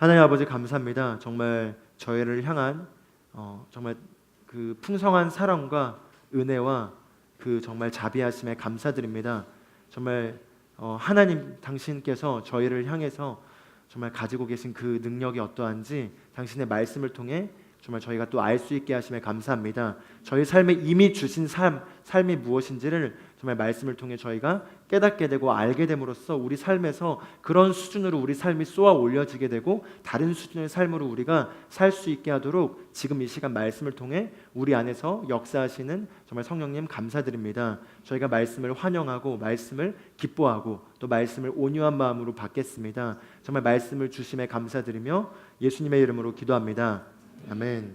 하나님 아버지 감사합니다. 정말 저희를 향한 정말 그 풍성한 사랑과 은혜와 그 정말 자비하심에 감사드립니다. 정말 하나님 당신께서 저희를 향해서 정말 가지고 계신 그 능력이 어떠한지 당신의 말씀을 통해 정말 저희가 또 알 수 있게 하심에 감사합니다. 저희 삶에 이미 주신 삶이 무엇인지를 정말 말씀을 통해 저희가 깨닫게 되고 알게 됨으로써 우리 삶에서 그런 수준으로 우리 삶이 쏘아 올려지게 되고 다른 수준의 삶으로 우리가 살 수 있게 하도록 지금 이 시간 말씀을 통해 우리 안에서 역사하시는 정말 성령님 감사드립니다. 저희가 말씀을 환영하고 말씀을 기뻐하고 또 말씀을 온유한 마음으로 받겠습니다. 정말 말씀을 주심에 감사드리며 예수님의 이름으로 기도합니다. 아멘.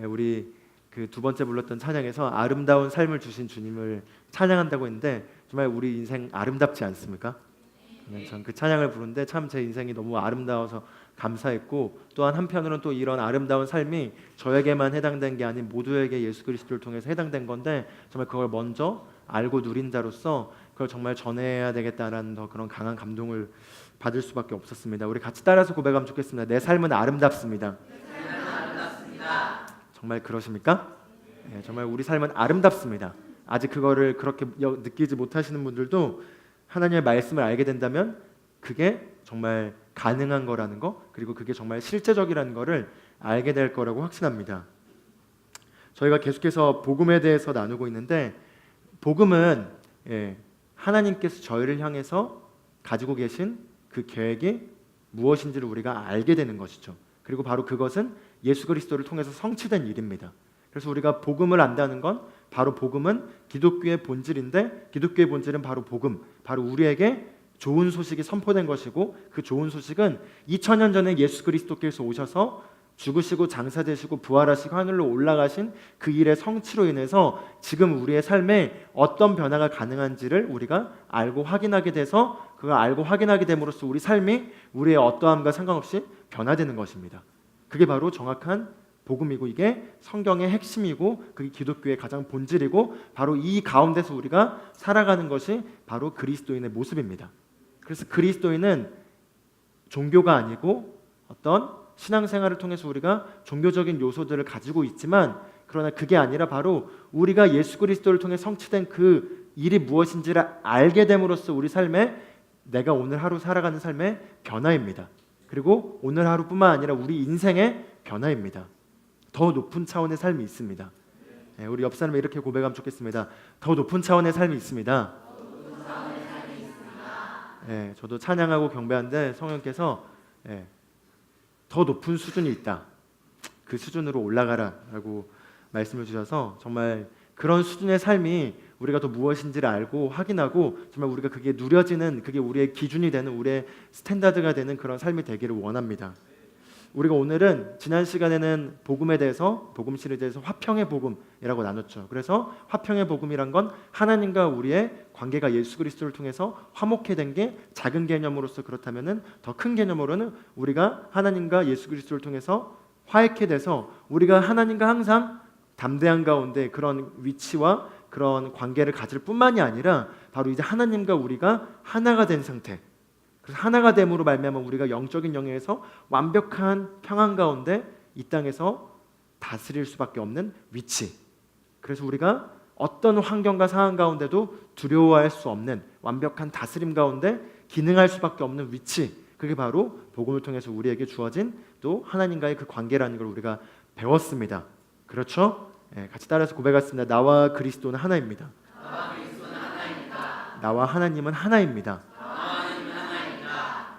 우리 그 두 번째 불렀던 찬양에서 아름다운 삶을 주신 주님을 찬양한다고 했는데 정말 우리 인생 아름답지 않습니까? 전 그 찬양을 부르는데 참 제 인생이 너무 아름다워서 감사했고, 또한 한편으로는 또 이런 아름다운 삶이 저에게만 해당된 게 아닌 모두에게 예수 그리스도를 통해서 해당된 건데 정말 그걸 먼저 알고 누린 자로서 그걸 정말 전해야 되겠다라는 더 그런 강한 감동을 받을 수밖에 없었습니다. 우리 같이 따라서 고백하면 좋겠습니다. 내 삶은 아름답습니다. 정말 그러십니까? 네, 정말 우리 삶은 아름답습니다. 아직 그거를 그렇게 느끼지 못하시는 분들도 하나님의 말씀을 알게 된다면 그게 정말 가능한 거라는 거, 그리고 그게 정말 실제적이라는 거를 알게 될 거라고 확신합니다. 저희가 계속해서 복음에 대해서 나누고 있는데, 복음은 하나님께서 저희를 향해서 가지고 계신 그 계획이 무엇인지를 우리가 알게 되는 것이죠. 그리고 바로 그것은 예수 그리스도를 통해서 성취된 일입니다. 그래서 우리가 복음을 안다는 건 바로 복음은 기독교의 본질인데, 기독교의 본질은 바로 복음, 바로 우리에게 좋은 소식이 선포된 것이고, 그 좋은 소식은 2000년 전에 예수 그리스도께서 오셔서 죽으시고 장사되시고 부활하시고 하늘로 올라가신 그 일의 성취로 인해서 지금 우리의 삶에 어떤 변화가 가능한지를 우리가 알고 확인하게 돼서, 그걸 알고 확인하게 됨으로써 우리 삶이 우리의 어떠함과 상관없이 변화되는 것입니다. 그게 바로 정확한 복음이고, 이게 성경의 핵심이고, 그게 기독교의 가장 본질이고, 바로 이 가운데서 우리가 살아가는 것이 바로 그리스도인의 모습입니다. 그래서 그리스도인은 종교가 아니고 어떤 신앙생활을 통해서 우리가 종교적인 요소들을 가지고 있지만, 그러나 그게 아니라 바로 우리가 예수 그리스도를 통해 성취된 그 일이 무엇인지를 알게 됨으로써 우리 삶에, 내가 오늘 하루 살아가는 삶의 변화입니다. 그리고 오늘 하루뿐만 아니라 우리 인생의 변화입니다. 더 높은 차원의 삶이 있습니다. 우리 옆 사람이 이렇게 고백하면 좋겠습니다. 더 높은 차원의 삶이 있습니다. 저도 찬양하고 경배하는데 성령께서 더 높은 수준이 있다, 그 수준으로 올라가라 라고 말씀을 주셔서 정말 그런 수준의 삶이 우리가 또 무엇인지를 알고 확인하고 정말 우리가 그게 누려지는, 그게 우리의 기준이 되는, 우리의 스탠다드가 되는 그런 삶이 되기를 원합니다. 우리가 오늘은 지난 시간에는 복음에 대해서, 복음 시리즈에서 화평의 복음이라고 나눴죠. 그래서 화평의 복음이란 건 하나님과 우리의 관계가 예수 그리스도를 통해서 화목해 된 게 작은 개념으로서 그렇다면은, 더 큰 개념으로는 우리가 하나님과 예수 그리스도를 통해서 화해케 돼서 우리가 하나님과 항상 담대한 가운데 그런 위치와 그런 관계를 가질 뿐만이 아니라 바로 이제 하나님과 우리가 하나가 된 상태, 그래서 하나가 됨으로 말미암아 우리가 영적인 영역에서 완벽한 평안 가운데 이 땅에서 다스릴 수밖에 없는 위치, 그래서 우리가 어떤 환경과 상황 가운데도 두려워할 수 없는 완벽한 다스림 가운데 기능할 수밖에 없는 위치, 그게 바로 복음을 통해서 우리에게 주어진 또 하나님과의 그 관계라는 걸 우리가 배웠습니다. 그렇죠? 같이 따라서 고백하겠습니다. 나와 그리스도는 하나입니다. 나와 하나님은 하나입니다.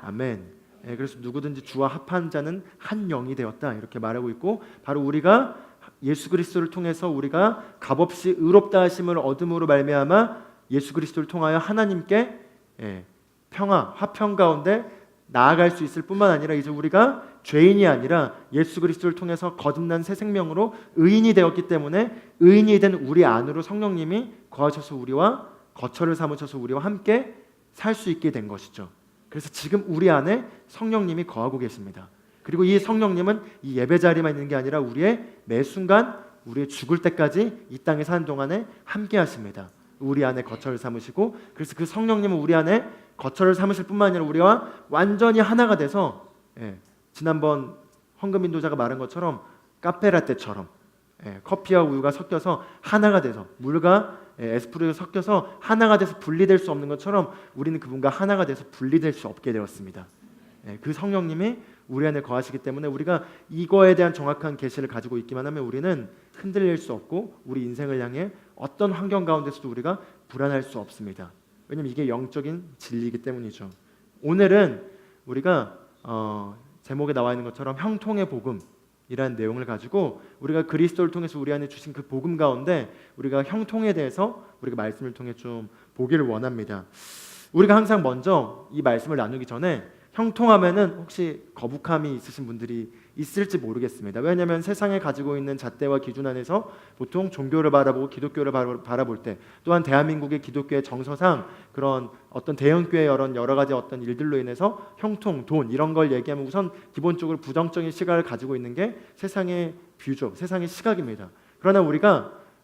아멘. 그래서 누구든지 주와 합한 자는 한 영이 되었다, 이렇게 말하고 있고, 바로 우리가 예수 그리스도를 통해서 우리가 값없이 의롭다 하심을 얻음으로 말미암아 예수 그리스도를 통하여 하나님께 평화, 화평 가운데 나아갈 수 있을 뿐만 아니라 이제 우리가 죄인이 아니라 예수 그리스도를 통해서 거듭난 새 생명으로 의인이 되었기 때문에 의인이 된 우리 안으로 성령님이 거하셔서 우리와 거처를 삼으셔서 우리와 함께 살 수 있게 된 것이죠. 그래서 지금 우리 안에 성령님이 거하고 계십니다. 그리고 이 성령님은 이 예배 자리만 있는 게 아니라 우리의 매 순간, 우리의 죽을 때까지 이 땅에 사는 동안에 함께 하십니다. 우리 안에 거처를 삼으시고, 그래서 그 성령님은 우리 안에 거처를 삼으실 뿐만 아니라 우리와 완전히 하나가 돼서 지난번 헌금 인도자가 말한 것처럼 카페라떼처럼 커피와 우유가 섞여서 하나가 돼서 물과 에스프레소가 섞여서 하나가 돼서 분리될 수 없는 것처럼 우리는 그분과 하나가 돼서 분리될 수 없게 되었습니다. 그 성령님이 우리 안에 거하시기 때문에 우리가 이거에 대한 정확한 계시를 가지고 있기만 하면 우리는 흔들릴 수 없고 우리 인생을 향해 어떤 환경 가운데서도 우리가 불안할 수 없습니다. 왜냐하면 이게 영적인 진리이기 때문이죠. 오늘은 우리가 제목에 나와 있는 것처럼 형통의 복음이라는 내용을 가지고 우리가 그리스도를 통해서 우리 안에 주신 그 복음 가운데 우리가 형통에 대해서 우리가 말씀을 통해 좀 보기를 원합니다. 우리가 항상 먼저 이 말씀을 나누기 전에 형통하면은 혹시 거북함이 있으신 분들이 있을지 모르겠습니다. 왜냐하면 세상에 가지고 있는 잣대와 기준 안에서 보통 종교를 바라보고 기독교를 바라볼 때 또한 대한민국의 기독교의 정서상 그런 어떤 대형교회 여러 가지 어떤 일들로 인해서 형통, 돈 이런 걸 얘기하면 우선 기본적으로 부정적인 시각을 가지고 있는 게 세상의 뷰죠. 세상의 시각입니다. 그러나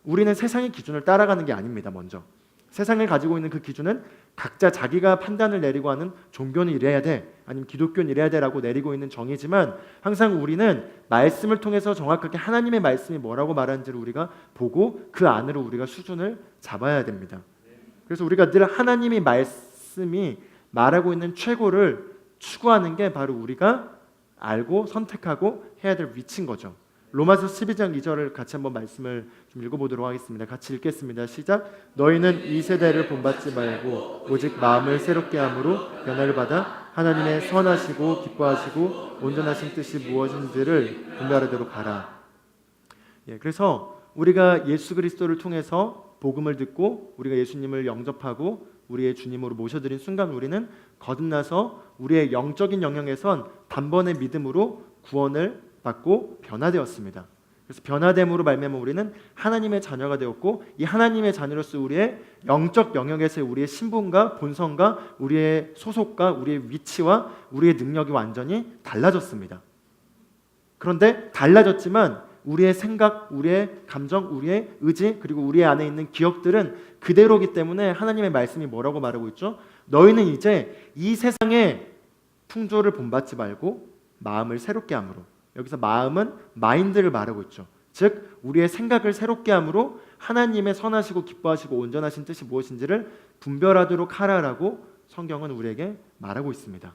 우리는 세상의 기준을 따라가는 게 아닙니다. 먼저 세상을 가지고 있는 그 기준은 각자 자기가 판단을 내리고 하는 종교는 이래야 돼 아니면 기독교는 이래야 돼라고 내리고 있는 정의지만 항상 우리는 말씀을 통해서 정확하게 하나님의 말씀이 뭐라고 말하는지를 우리가 보고 그 안으로 우리가 수준을 잡아야 됩니다. 그래서 우리가 늘 하나님의 말씀이 말하고 있는 최고를 추구하는 게 바로 우리가 알고 선택하고 해야 될 위치인 거죠. 로마서 12장 2절을 같이 한번 말씀을 좀 읽어보도록 하겠습니다. 같이 읽겠습니다. 시작. 너희는 이 세대를 본받지 말고 오직 마음을 새롭게 함으로 변화를 받아 하나님의 선하시고 기뻐하시고 온전하신 뜻이 무엇인지를 분별하도록 하라. 그래서 우리가 예수 그리스도를 통해서 복음을 듣고 우리가 예수님을 영접하고 우리의 주님으로 모셔드린 순간 우리는 거듭나서 우리의 영적인 영역에선 단번에 믿음으로 구원을 받고 변화되었습니다. 그래서 변화됨으로 말미암아 우리는 하나님의 자녀가 되었고 이 하나님의 자녀로서 우리의 영적 영역에서의 우리의 신분과 본성과 우리의 소속과 우리의 위치와 우리의 능력이 완전히 달라졌습니다. 그런데 달라졌지만 우리의 생각, 우리의 감정, 우리의 의지 그리고 우리 안에 있는 기억들은 그대로기 때문에 하나님의 말씀이 뭐라고 말하고 있죠? 너희는 이제 이 세상의 풍조를 본받지 말고 마음을 새롭게 함으로 여기서 마음은 마인드를 말하고 있죠. 즉 우리의 생각을 새롭게 함으로 하나님의 선하시고 기뻐하시고 온전하신 뜻이 무엇인지를 분별하도록 하라라고 성경은 우리에게 말하고 있습니다.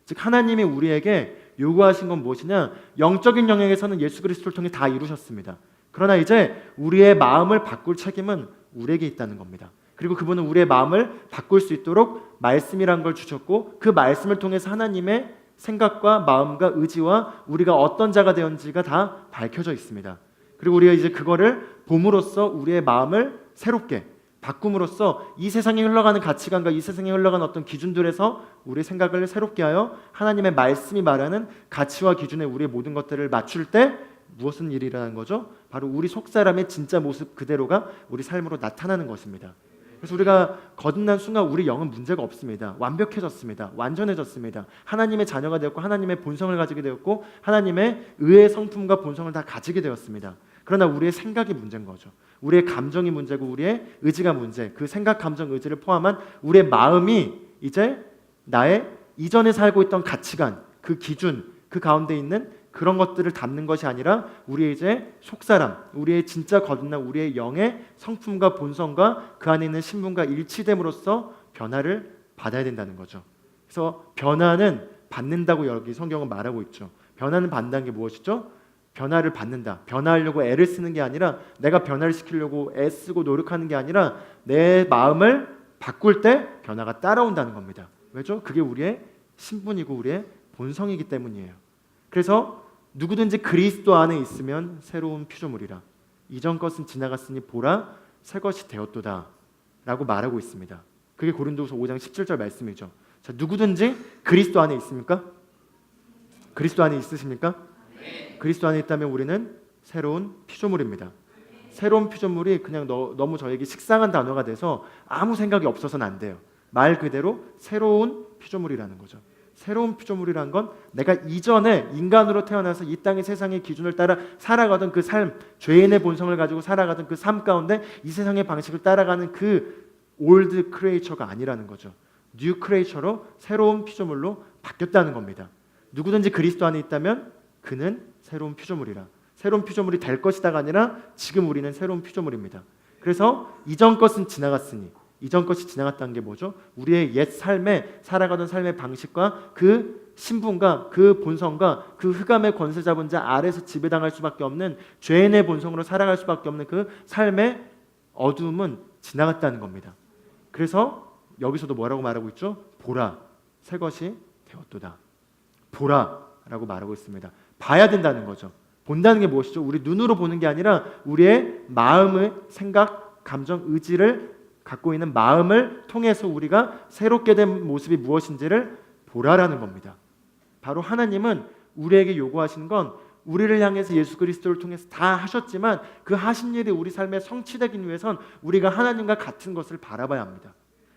즉 하나님이 우리에게 요구하신 건 무엇이냐? 영적인 영역에서는 예수 그리스도를 통해 다 이루셨습니다. 그러나 이제 우리의 마음을 바꿀 책임은 우리에게 있다는 겁니다. 그리고 그분은 우리의 마음을 바꿀 수 있도록 말씀이란 걸 주셨고 그 말씀을 통해서 하나님의 생각과 마음과 의지와 우리가 어떤 자가 되었는지가 다 밝혀져 있습니다. 그리고 우리가 이제 그거를 봄으로써 우리의 마음을 새롭게 바꿈으로써 이 세상에 흘러가는 가치관과 이 세상에 흘러가는 어떤 기준들에서 우리의 생각을 새롭게 하여 하나님의 말씀이 말하는 가치와 기준에 우리의 모든 것들을 맞출 때 무엇은 일이 일어나는 거죠? 바로 우리 속사람의 진짜 모습 그대로가 우리 삶으로 나타나는 것입니다. 그래서 우리가 거듭난 순간 우리 영은 문제가 없습니다. 완벽해졌습니다. 완전해졌습니다. 하나님의 자녀가 되었고 하나님의 본성을 가지게 되었고 하나님의 의의 성품과 본성을 다 가지게 되었습니다. 그러나 우리의 생각이 문제인 거죠. 우리의 감정이 문제고 우리의 의지가 문제. 그 생각, 감정, 의지를 포함한 우리의 마음이 이제 나의 이전에 살고 있던 가치관, 그 기준, 그 가운데 있는 그런 것들을 담는 것이 아니라 우리의 이제 속사람, 우리의 진짜 거듭난 우리의 영의 성품과 본성과 그 안에 있는 신분과 일치됨으로써 변화를 받아야 된다는 거죠. 그래서 변화는 받는다고 여기 성경은 말하고 있죠. 변화는 받는다는 게 무엇이죠? 변화를 받는다. 변화하려고 애를 쓰는 게 아니라 내가 변화를 시키려고 애쓰고 노력하는 게 아니라 내 마음을 바꿀 때 변화가 따라온다는 겁니다. 왜죠? 그게 우리의 신분이고 우리의 본성이기 때문이에요. 그래서 누구든지 그리스도 안에 있으면 새로운 피조물이라 이전 것은 지나갔으니 보라 새 것이 되었도다 라고 말하고 있습니다. 그게 고린도후서 5장 17절 말씀이죠. 자, 누구든지 그리스도 안에 있습니까? 그리스도 안에 있으십니까? 그리스도 안에 있다면 우리는 새로운 피조물입니다. 새로운 피조물이 그냥 너무 저에게 식상한 단어가 돼서 아무 생각이 없어서는 안 돼요. 말 그대로 새로운 피조물이라는 거죠. 새로운 피조물이란 건 내가 이전에 인간으로 태어나서 이 땅의 세상의 기준을 따라 살아가던 그 삶, 죄인의 본성을 가지고 살아가던 그 삶 가운데 이 세상의 방식을 따라가는 그 올드 크리에이처가 아니라는 거죠. 뉴 크리에이처로 새로운 피조물로 바뀌었다는 겁니다. 누구든지 그리스도 안에 있다면 그는 새로운 피조물이라. 새로운 피조물이 될 것이다가 아니라 지금 우리는 새로운 피조물입니다. 그래서 이전 것은 지나갔으니, 이전 것이 지나갔다는 게 뭐죠? 우리의 옛 삶에 살아가던 삶의 방식과 그 신분과 그 본성과 그 흑암의 권세 잡은 자 아래서 지배당할 수밖에 없는 죄인의 본성으로 살아갈 수밖에 없는 그 삶의 어두움은 지나갔다는 겁니다. 그래서 여기서도 뭐라고 말하고 있죠? 보라, 새 것이 되었도다. 보라라고 말하고 있습니다. 봐야 된다는 거죠. 본다는 게 무엇이죠? 우리 눈으로 보는 게 아니라 우리의 마음의 생각, 감정, 의지를 갖고 있는 마음을 통해서 우리가 새롭게 된 모습이 무엇인지를 보라라는 겁니다. 바로 하나님은 우리에게 요구하시는 건 우리를 향해서 예수 그리스도를 통해서 다 하셨지만 그 하신 일이 우리 삶에 성취되기 위해선 우리가 하나님과 같은 것을 바라봐야 합니다.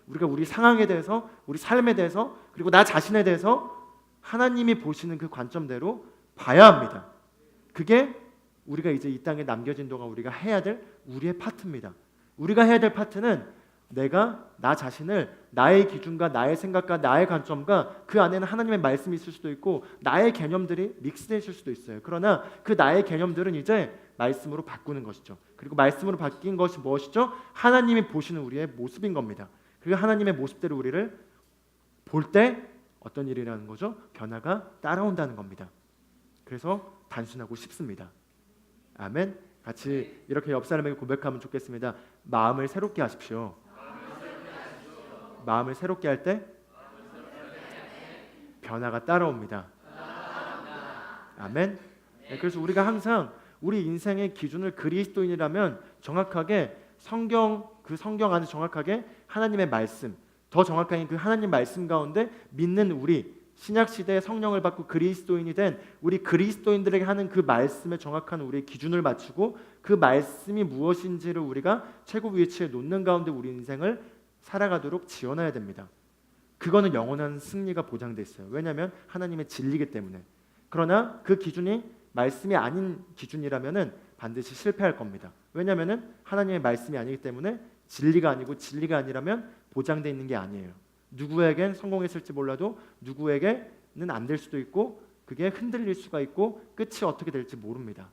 우리가 우리 상황에 대해서, 우리 삶에 대해서, 그리고 나 자신에 대해서 하나님이 보시는 그 관점대로 봐야 합니다. 그게 우리가 이제 이 땅에 남겨진 동안 우리가 해야 될 우리의 파트입니다. 우리가 해야 될 파트는 내가 나 자신을 나의 기준과 나의 생각과 나의 관점과 그 안에는 하나님의 말씀이 있을 수도 있고 나의 개념들이 믹스되어 있을 수도 있어요. 그러나 그 나의 개념들은 이제 말씀으로 바꾸는 것이죠. 그리고 말씀으로 바뀐 것이 무엇이죠? 하나님이 보시는 우리의 모습인 겁니다. 그리고 하나님의 모습대로 우리를 볼 때 어떤 일이라는 거죠? 변화가 따라온다는 겁니다. 그래서 단순하고 쉽습니다. 아멘. 같이 이렇게 옆 사람에게 고백하면 좋겠습니다. 마음을 새롭게 하십시오. 마음을 새롭게 할 때 변화가 따라옵니다. 아멘. 네, 그래서 우리가 항상 우리 인생의 기준을 그리스도인이라면 정확하게 성경, 그 성경 안에 정확하게 하나님의 말씀, 더 정확하게 그 하나님 말씀 가운데 믿는 우리 신약 시대에 성령을 받고 그리스도인이 된 우리 그리스도인들에게 하는 그 말씀에 정확한 우리의 기준을 맞추고 그 말씀이 무엇인지를 우리가 최고 위치에 놓는 가운데 우리 인생을 살아가도록 지원해야 됩니다. 그거는 영원한 승리가 보장돼 있어요. 왜냐하면 하나님의 진리이기 때문에. 그러나 그 기준이 말씀이 아닌 기준이라면은 반드시 실패할 겁니다. 왜냐하면은 하나님의 말씀이 아니기 때문에 진리가 아니고 진리가 아니라면 보장돼 있는 게 아니에요. 누구에겐 성공했을지 몰라도 누구에게는 안 될 수도 있고 그게 흔들릴 수가 있고 끝이 어떻게 될지 모릅니다.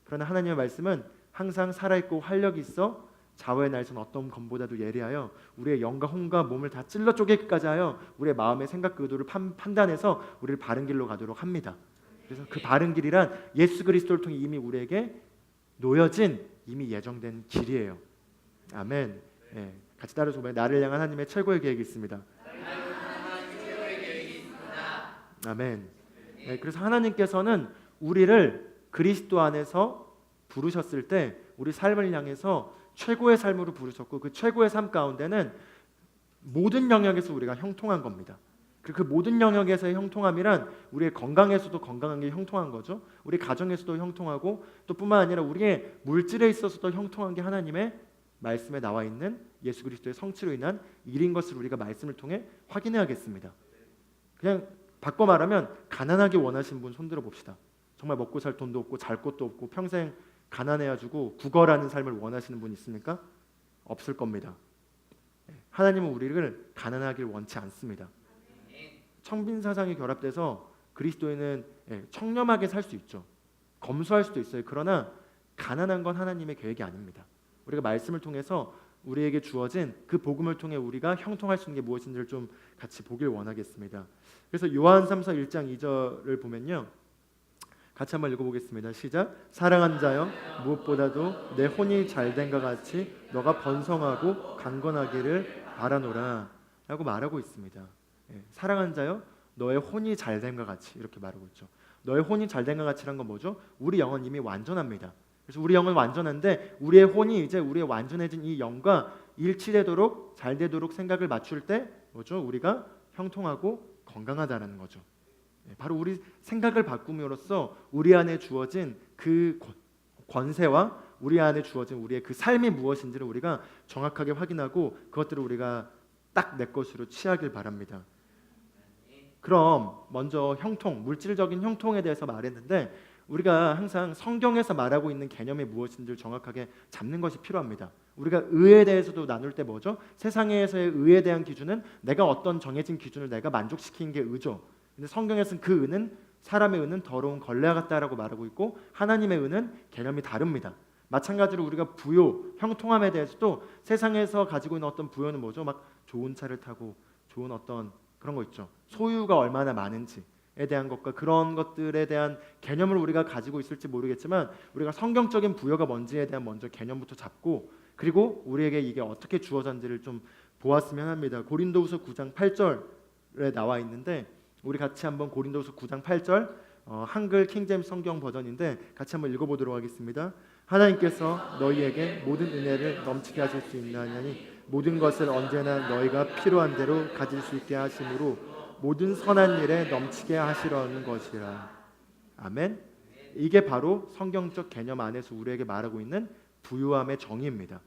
그러나 하나님의 말씀은 항상 살아있고 활력이 있어 좌우의 날선 어떤 검보다도 예리하여 우리의 영과 혼과 몸을 다 찔러 쪼개기까지 하여 우리의 마음의 생각 의도를 판단해서 우리를 바른 길로 가도록 합니다. 그래서 그 바른 길이란 예수 그리스도를 통해 이미 우리에게 놓여진 이미 예정된 길이에요. 아멘. 네. 같이 따라서 보면 나를 향한 하나님의 최고의 계획이 있습니다. 아멘. 네, 그래서 하나님께서는 우리를 그리스도 안에서 부르셨을 때 우리 삶을 향해서 최고의 삶으로 부르셨고 그 최고의 삶 가운데는 모든 영역에서 우리가 형통한 겁니다. 그 모든 영역에서의 형통함이란 우리의 건강에서도 건강한 게 형통한 거죠. 우리 가정에서도 형통하고 또 뿐만 아니라 우리의 물질에 있어서도 형통한 게 하나님의 말씀에 나와 있는 예수 그리스도의 성취로 인한 일인 것을 우리가 말씀을 통해 확인해야겠습니다. 그냥 바꿔 말하면 가난하게 원하시는 분 손들어 봅시다. 정말 먹고 살 돈도 없고 잘 곳도 없고 평생 가난해가지고 구걸하는 삶을 원하시는 분 있습니까? 없을 겁니다. 하나님은 우리를 가난하길 원치 않습니다. 청빈 사상이 결합돼서 그리스도인은 청렴하게 살 수 있죠. 검소할 수도 있어요. 그러나 가난한 건 하나님의 계획이 아닙니다. 우리가 말씀을 통해서 우리에게 주어진 그 복음을 통해 우리가 형통할 수 있는 게 무엇인지를 좀 같이 보길 원하겠습니다. 그래서 요한 3서 1장 2절을 보면요. 같이 한번 읽어보겠습니다. 시작. 사랑하는 자여 무엇보다도 내 혼이 잘된 것 같이 너가 번성하고 강건하기를 바라노라 라고 말하고 있습니다. 사랑하는 자여 너의 혼이 잘된 것 같이 이렇게 말하고 있죠. 너의 혼이 잘된 것 같이란 건 뭐죠? 우리 영은 이미 완전합니다. 그래서 우리 영은 완전한데 우리의 혼이 이제 우리의 완전해진 이 영과 일치되도록 잘 되도록 생각을 맞출 때 뭐죠? 우리가 형통하고 건강하다는 거죠. 바로 우리 생각을 바꿈으로써 우리 안에 주어진 그 권세와 우리 안에 주어진 우리의 그 삶이 무엇인지를 우리가 정확하게 확인하고 그것들을 우리가 딱 내 것으로 취하길 바랍니다. 그럼 먼저 형통, 물질적인 형통에 대해서 말했는데 우리가 항상 성경에서 말하고 있는 개념이 무엇인지를 정확하게 잡는 것이 필요합니다. 우리가 의에 대해서도 나눌 때 뭐죠? 세상에서의 의에 대한 기준은 내가 어떤 정해진 기준을 내가 만족시키는 게 의죠. 근데 성경에서는 그 은은 사람의 은은 더러운 걸레와 같다라고 말하고 있고 하나님의 은은 개념이 다릅니다. 마찬가지로 우리가 부요, 형통함에 대해서도 세상에서 가지고 있는 어떤 부요는 뭐죠? 막 좋은 차를 타고 좋은 어떤 그런 거 있죠. 소유가 얼마나 많은지에 대한 것과 그런 것들에 대한 개념을 우리가 가지고 있을지 모르겠지만 우리가 성경적인 부요가 뭔지에 대한 먼저 개념부터 잡고 그리고 우리에게 이게 어떻게 주어졌는지를 좀 보았으면 합니다. 고린도후서 9장 8절에 나와 있는데 우리 같이 한번 고린도후서 9장 8절 한글 킹제임스 성경 버전인데 같이 한번 읽어보도록 하겠습니다. 하나님께서 너희에게 모든 은혜를 넘치게 하실 수 있나니 모든 것을 언제나 너희가 필요한 대로 가질 수 있게 하심으로 모든 선한 일에 넘치게 하시려는 것이라. 아멘. 이게 바로 성경적 개념 안에서 우리에게 말하고 있는 부유함의 정의입니다.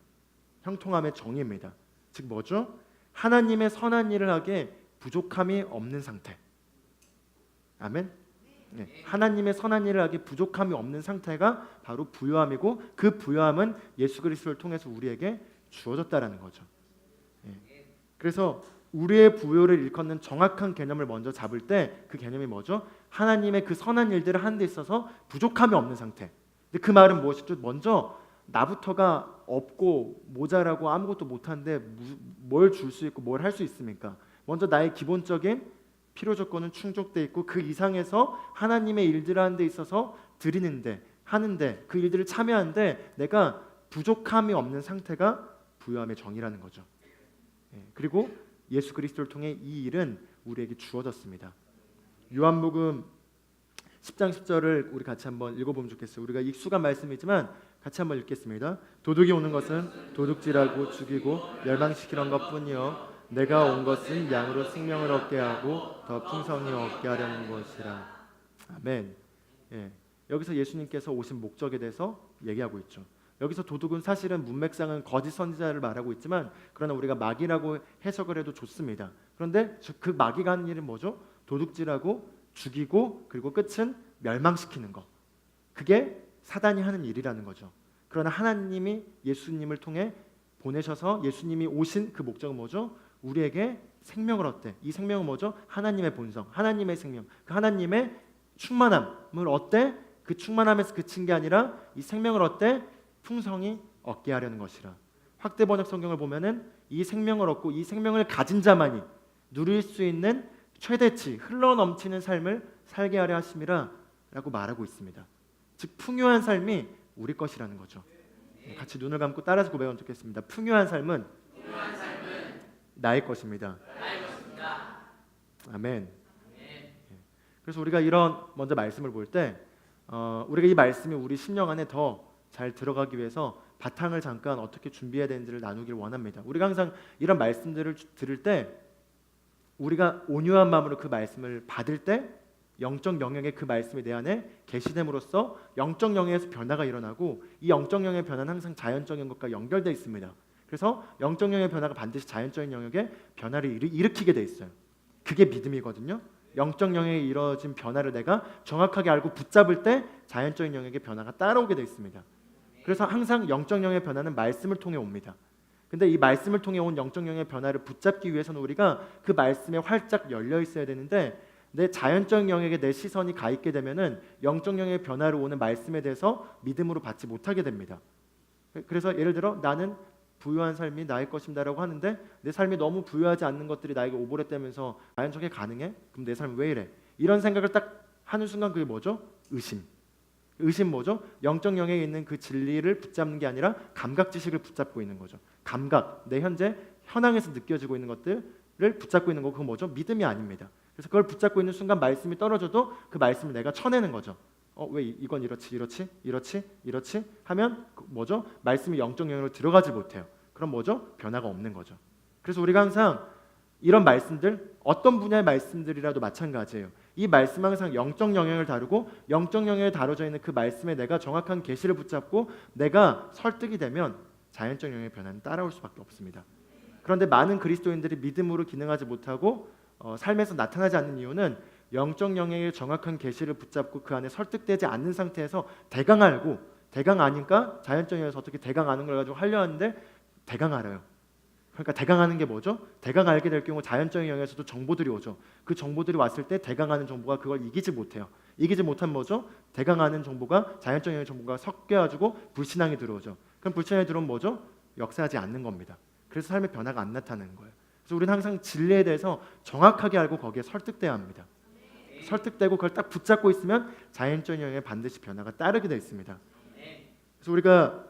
형통함의 정의입니다. 즉 뭐죠? 하나님의 선한 일을 하기에 부족함이 없는 상태. 아멘. 네. 하나님의 선한 일을 하기에 부족함이 없는 상태가 바로 부유함이고 그 부유함은 예수 그리스도를 통해서 우리에게 주어졌다라는 거죠. 네. 그래서 우리의 부요를 일컫는 정확한 개념을 먼저 잡을 때 그 개념이 뭐죠? 하나님의 그 선한 일들을 하는 데 있어서 부족함이 없는 상태. 근데 그 말은 무엇이죠? 먼저 나부터가 없고 모자라고 아무것도 못하는데 뭘 줄 수 있고 뭘 할 수 있습니까? 먼저 나의 기본적인 필요 조건은 충족돼 있고 그 이상에서 하나님의 일들을 하는 데 있어서 드리는데 하는데 그 일들을 참여하는데 내가 부족함이 없는 상태가 부유함의 정의라는 거죠. 그리고 예수 그리스도를 통해 이 일은 우리에게 주어졌습니다. 요한복음 10장 10절을 우리 같이 한번 읽어보면 좋겠어요. 우리가 익숙한 말씀이지만 같이 한번 읽겠습니다. 도둑이 오는 것은 도둑질하고 죽이고 멸망시키는 것뿐이요 내가 온 것은 양으로 생명을 얻게 하고 더 풍성히 얻게 하려는 것이라. 아멘. 여기서 예수님께서 오신 목적에 대해서 얘기하고 있죠. 여기서 도둑은 사실은 문맥상은 거짓 선지자를 말하고 있지만 그러나 우리가 마귀라고 해석을 해도 좋습니다. 그런데 그 마귀가 하는 일은 뭐죠? 도둑질하고 죽이고 그리고 끝은 멸망시키는 것. 그게 사단이 하는 일이라는 거죠. 그러나 하나님이 예수님을 통해 보내셔서 예수님이 오신 그 목적은 뭐죠? 우리에게 생명을 얻되 이 생명은 뭐죠? 하나님의 본성, 하나님의 생명, 그 하나님의 충만함을 얻되 그 충만함에서 그친 게 아니라 이 생명을 얻되 풍성히 얻게 하려는 것이라. 확대 번역 성경을 보면은 이 생명을 얻고 이 생명을 가진 자만이 누릴 수 있는 최대치 흘러 넘치는 삶을 살게 하려 하심이라 라고 말하고 있습니다. 즉 풍요한 삶이 우리 것이라는 거죠. 같이 눈을 감고 따라서 고백하면 좋겠습니다. 풍요한 삶은 나의 것입니다. 아멘. 그래서 우리가 이런 먼저 말씀을 볼 때 우리가 이 말씀이 우리 심령 안에 더 잘 들어가기 위해서 바탕을 잠깐 어떻게 준비해야 되는지를 나누기를 원합니다. 우리가 항상 이런 말씀들을 들을 때 우리가 온유한 마음으로 그 말씀을 받을 때 영적 영역의 그 말씀이 내 안에 계시됨으로써 영적 영역에서 변화가 일어나고 이 영적 영역의 변화는 항상 자연적인 것과 연결되어 있습니다. 그래서 영적 영역의 변화가 반드시 자연적인 영역에 변화를 일으키게 돼 있어요. 그게 믿음이거든요. 영적 영역에 이루어진 변화를 내가 정확하게 알고 붙잡을 때 자연적인 영역의 변화가 따라오게 돼 있습니다. 그래서 항상 영적 영역의 변화는 말씀을 통해 옵니다. 근데 이 말씀을 통해 온 영적 영역의 변화를 붙잡기 위해서는 우리가 그 말씀에 활짝 열려 있어야 되는데 내 자연적 영역에 내 시선이 가 있게 되면은 영적 영역의 변화로 오는 말씀에 대해서 믿음으로 받지 못하게 됩니다. 그래서 예를 들어 나는 부유한 삶이 나의 것입니다라고 하는데 내 삶이 너무 부유하지 않는 것들이 나에게 오버랩되면서 과연 저게 가능해? 그럼 내 삶이 왜 이래? 이런 생각을 딱 하는 순간 그게 뭐죠? 의심. 의심 뭐죠? 영적 영역에 있는 그 진리를 붙잡는 게 아니라 감각 지식을 붙잡고 있는 거죠. 감각, 내 현재 현황에서 느껴지고 있는 것들을 붙잡고 있는 거 그거 뭐죠? 믿음이 아닙니다. 그래서 그걸 붙잡고 있는 순간 말씀이 떨어져도 그 말씀을 내가 쳐내는 거죠. 왜 이건 이렇지 하면 뭐죠? 말씀이 영적 영역으로 들어가지 못해요. 그럼 뭐죠? 변화가 없는 거죠. 그래서 우리가 항상 이런 말씀들 어떤 분야의 말씀들이라도 마찬가지예요. 이 말씀은 항상 영적 영역을 다루고 영적 영역에 다뤄져 있는 그 말씀에 내가 정확한 계시를 붙잡고 내가 설득이 되면 자연적 영역의 변화는 따라올 수밖에 없습니다. 그런데 많은 그리스도인들이 믿음으로 기능하지 못하고 삶에서 나타나지 않는 이유는 영적 영역의 정확한 계시를 붙잡고 그 안에 설득되지 않는 상태에서 대강 알고 대강 아니까 자연적 영역에서 어떻게 대강 아는 걸 가지고 하려 하는데 대강 알아요. 그러니까 대강하는 게 뭐죠? 대강하게 될 경우 자연적인 영역에서도 정보들이 오죠. 그 정보들이 왔을 때 대강하는 정보가 그걸 이기지 못해요. 이기지 못하면 뭐죠? 대강하는 정보가 자연적인 정보가 섞여가지고 불신앙이 들어오죠. 그럼 불신앙이 들어오면 뭐죠? 역사하지 않는 겁니다. 그래서 삶의 변화가 안 나타나는 거예요. 그래서 우리는 항상 진리에 대해서 정확하게 알고 거기에 설득돼야 합니다. 설득되고 그걸 딱 붙잡고 있으면 자연적인 영역에 반드시 변화가 따르게 되어 있습니다. 그래서 우리가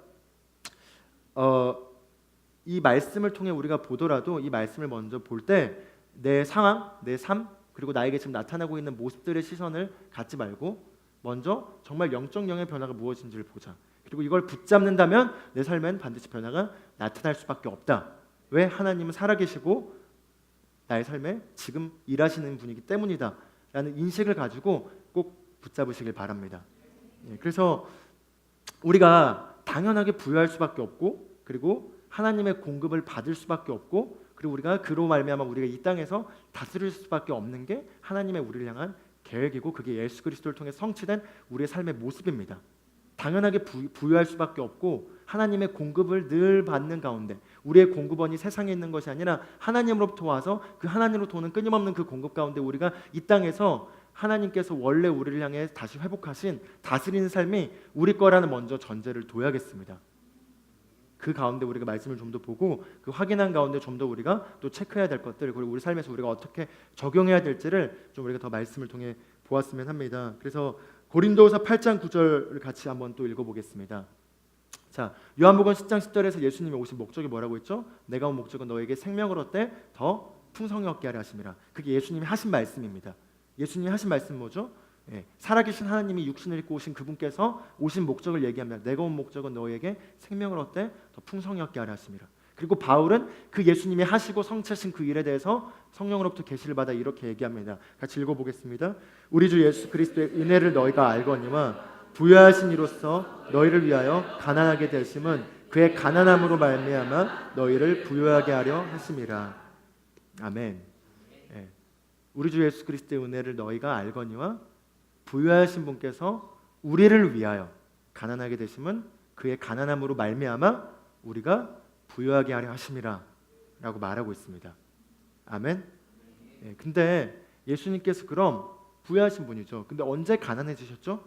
이 말씀을 통해 우리가 보더라도 이 말씀을 먼저 볼 때 내 상황, 내 삶, 그리고 나에게 지금 나타나고 있는 모습들의 시선을 갖지 말고 먼저 정말 영적 영의 변화가 무엇인지를 보자. 그리고 이걸 붙잡는다면 내 삶엔 반드시 변화가 나타날 수밖에 없다. 왜? 하나님은 살아계시고 나의 삶에 지금 일하시는 분이기 때문이다 라는 인식을 가지고 꼭 붙잡으시길 바랍니다. 그래서 우리가 당연하게 부여할 수밖에 없고, 그리고 하나님의 공급을 받을 수밖에 없고, 그리고 우리가 그로 말미암아 우리가 이 땅에서 다스릴 수밖에 없는 게 하나님의 우리를 향한 계획이고, 그게 예수 그리스도를 통해 성취된 우리의 삶의 모습입니다. 당연하게 부여할 수밖에 없고, 하나님의 공급을 늘 받는 가운데, 우리의 공급원이 세상에 있는 것이 아니라 하나님으로부터 와서 그 하나님으로부터 오는 끊임없는 그 공급 가운데 우리가 이 땅에서 하나님께서 원래 우리를 향해 다시 회복하신 다스리는 삶이 우리 거라는 먼저 전제를 둬야겠습니다. 그 가운데 우리가 말씀을 좀 더 보고, 그 확인한 가운데 좀 더 우리가 또 체크해야 될 것들, 그리고 우리 삶에서 우리가 어떻게 적용해야 될지를 좀 우리가 더 말씀을 통해 보았으면 합니다. 그래서 고린도후서 8장 9절을 같이 한번 또 읽어보겠습니다. 자, 요한복음 10장 10절에서 예수님이 오신 목적이 뭐라고 했죠? 내가 온 목적은 너에게 생명을 얻되 더 풍성히 얻게 하려 하심이라. 그게 예수님이 하신 말씀입니다. 예수님이 하신 말씀은 뭐죠? 살아계신 하나님이 육신을 입고 오신 그분께서 오신 목적을 얘기합니다. 내가 온 목적은 너에게 생명을 얻되 더 풍성히 얻게 하려 하심이라. 그리고 바울은 그 예수님이 하시고 성취하신 그 일에 대해서 성령으로부터 계시를 받아 이렇게 얘기합니다. 같이 읽어보겠습니다. 우리 주 예수 그리스도의 은혜를 너희가 알거니와 부여하신 이로써 너희를 위하여 가난하게 되심은 그의 가난함으로 말미암아 너희를 부여하게 하려 하심이라. 아멘. 우리 주 예수 그리스도의 은혜를 너희가 알거니와 부여하신 분께서 우리를 위하여 가난하게 되심은 그의 가난함으로 말미암아 우리가 부여하게 하려 하심이라 라고 말하고 있습니다. 아멘. 근데 예수님께서 그럼 부여하신 분이죠. 근데 언제 가난해지셨죠?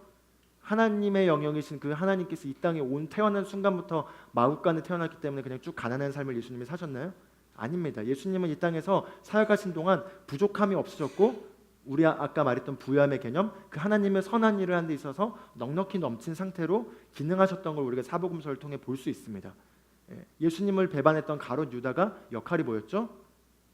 하나님의 영역이신 그 하나님께서 이 땅에 태어난 순간부터 마국간에 태어났기 때문에 그냥 쭉 가난한 삶을 예수님이 사셨나요? 아닙니다. 예수님은 이 땅에서 사역하신 동안 부족함이 없으셨고, 우리 아까 말했던 부유함의 개념, 그 하나님의 선한 일을 하는 데 있어서 넉넉히 넘친 상태로 기능하셨던 걸 우리가 사복음서를 통해 볼 수 있습니다. 예수님을 배반했던 가롯 유다가 역할이 뭐였죠?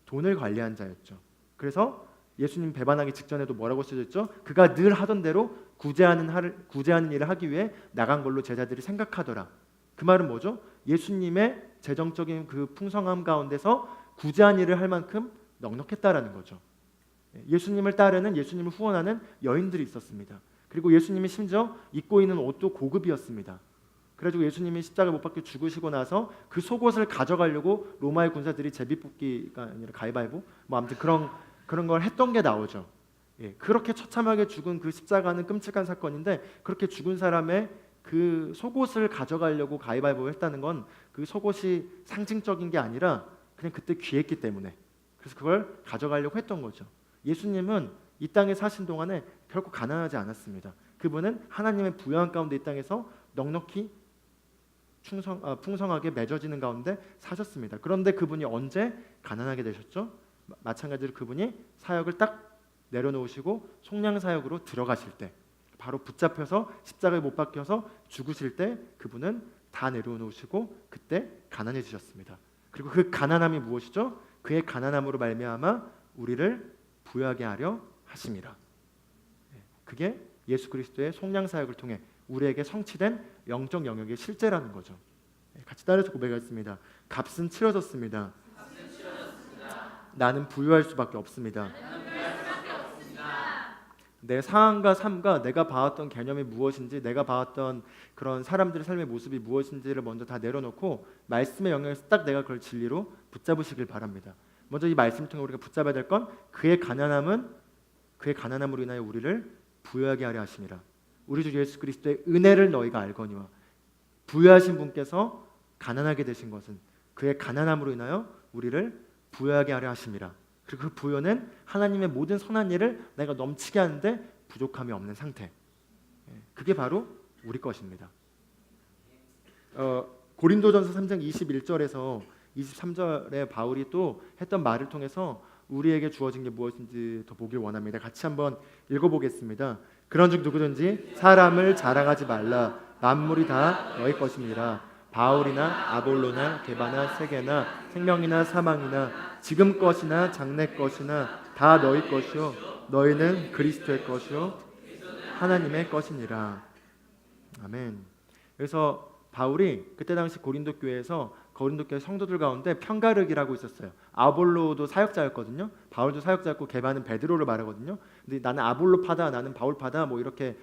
돈을 관리한 자였죠. 그래서 예수님 배반하기 직전에도 뭐라고 써졌죠? 그가 늘 하던 대로 구제하는 일을 하기 위해 나간 걸로 제자들이 생각하더라. 그 말은 뭐죠? 예수님의 재정적인 그 풍성함 가운데서 구제한 일을 할 만큼 넉넉했다라는 거죠. 예수님을 따르는, 예수님을 후원하는 여인들이 있었습니다. 그리고 예수님이 심지어 입고 있는 옷도 고급이었습니다. 그래가지고 예수님이 십자가에 못 박혀 죽으시고 나서 그 속옷을 가져가려고 로마의 군사들이 제비뽑기가 아니라 가위바위보, 뭐 아무튼 그런 걸 했던 게 나오죠. 그렇게 처참하게 죽은 그 십자가는 끔찍한 사건인데, 그렇게 죽은 사람의 그 속옷을 가져가려고 가위바위보를 했다는 건 그 속옷이 상징적인 게 아니라 그냥 그때 귀했기 때문에, 그래서 그걸 가져가려고 했던 거죠. 예수님은 이 땅에 사신 동안에 결코 가난하지 않았습니다. 그분은 하나님의 부여한 가운데 이 땅에서 넉넉히 풍성하게 맺어지는 가운데 사셨습니다. 그런데 그분이 언제 가난하게 되셨죠? 마찬가지로 그분이 사역을 딱 내려놓으시고 속량사역으로 들어가실 때, 바로 붙잡혀서 십자가에 못 박혀서 죽으실 때 그분은 다 내려놓으시고 그때 가난해지셨습니다. 그리고 그 가난함이 무엇이죠? 그의 가난함으로 말미암아 우리를 부여하게 하려 하심이라. 그게 예수 그리스도의 속량사역을 통해 우리에게 성취된 영적 영역의 실제라는 거죠. 같이 따라서 고백하겠습니다. 값은 치러졌습니다. 나는 부유할 수밖에 없습니다. 내 상황과 삶과 내가 봐왔던 개념이 무엇인지, 내가 봐왔던 그런 사람들의 삶의 모습이 무엇인지를 먼저 다 내려놓고 말씀의 영역에서 딱 내가 그걸 진리로 붙잡으시길 바랍니다. 먼저 이 말씀을 통해 우리가 붙잡아야 될 건 그의 가난함으로 인하여 우리를 부여하게 하려 하심이라. 우리 주 예수 그리스도의 은혜를 너희가 알거니와 부여하신 분께서 가난하게 되신 것은 그의 가난함으로 인하여 우리를 부요하게 하려 하심이라. 그리고 그 부요는 하나님의 모든 선한 일을 내가 넘치게 하는데 부족함이 없는 상태. 그게 바로 우리 것입니다. 고린도전서 3장 21절에서 23절에 바울이 또 했던 말을 통해서 우리에게 주어진 게 무엇인지 더 보길 원합니다. 같이 한번 읽어보겠습니다. 그런즉 누구든지 사람을 자랑하지 말라. 만물이 다 너희 것입니다. 바울이나 아볼로나 게바나 세게나 생명이나 사망이나 지금 것이나 장래 것이나 다 너희 것이요 너희는 그리스도의 것이요 하나님의 것이니라. 아멘. 그래서 바울이 그때 당시 고린도 교회에서 고린도 교회 성도들 가운데 편가르기라고 있었어요. 아볼로도 사역자였거든요. 바울도 사역자였고 게바는 베드로를 말하거든요. 근데 나는 아볼로파다, 나는 바울파다, 뭐 이렇게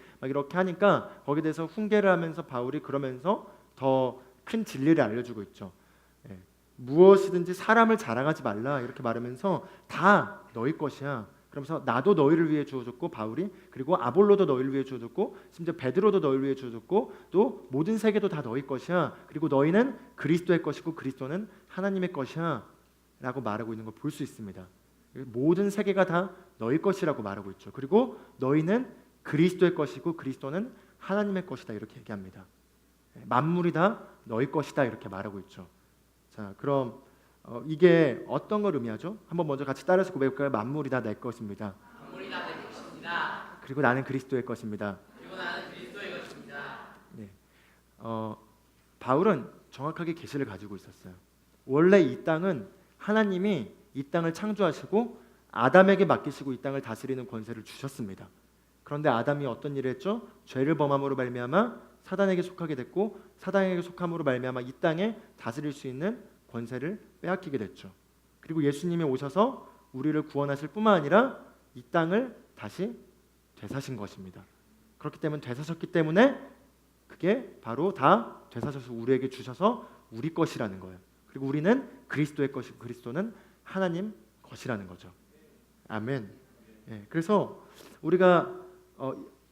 하니까 거기에 대해서 훈계를 하면서 바울이 그러면서 더 큰 진리를 알려주고 있죠. 무엇이든지 사람을 자랑하지 말라 이렇게 말하면서 다 너희 것이야. 그러면서 나도 너희를 위해 주어졌고 바울이 그리고 아볼로도 너희를 위해 주어졌고 심지어 베드로도 너희를 위해 주어졌고 또 모든 세계도 다 너희 것이야. 그리고 너희는 그리스도의 것이고 그리스도는 하나님의 것이야 라고 말하고 있는 걸 볼 수 있습니다. 모든 세계가 다 너희 것이라고 말하고 있죠. 그리고 너희는 그리스도의 것이고 그리스도는 하나님의 것이다 이렇게 얘기합니다. 만물이 다 너희 것이다 이렇게 말하고 있죠. 자, 그럼 이게 어떤 걸 의미하죠? 한번 먼저 같이 따라서 고백할까요? 만물이 다 내 것입니다. 만물이 다 내 것입니다. 그리고 나는 그리스도의 것입니다. 그리고 나는 그리스도의 것입니다. 네. 바울은 정확하게 계시를 가지고 있었어요. 원래 이 땅은 하나님이 이 땅을 창조하시고 아담에게 맡기시고 이 땅을 다스리는 권세를 주셨습니다. 그런데 아담이 어떤 일을 했죠? 죄를 범함으로 말미암아 사단에게 속하게 됐고 사단에게 속함으로 말미암아 이 땅에 다스릴 수 있는 권세를 빼앗기게 됐죠. 그리고 예수님이 오셔서 우리를 구원하실 뿐만 아니라 이 땅을 다시 되사신 것입니다. 그렇기 때문에 되사셨기 때문에 그게 바로 다 되사셔서 우리에게 주셔서 우리 것이라는 거예요. 그리고 우리는 그리스도의 것이고 그리스도는 하나님 것이라는 거죠. 아멘. 그래서 우리가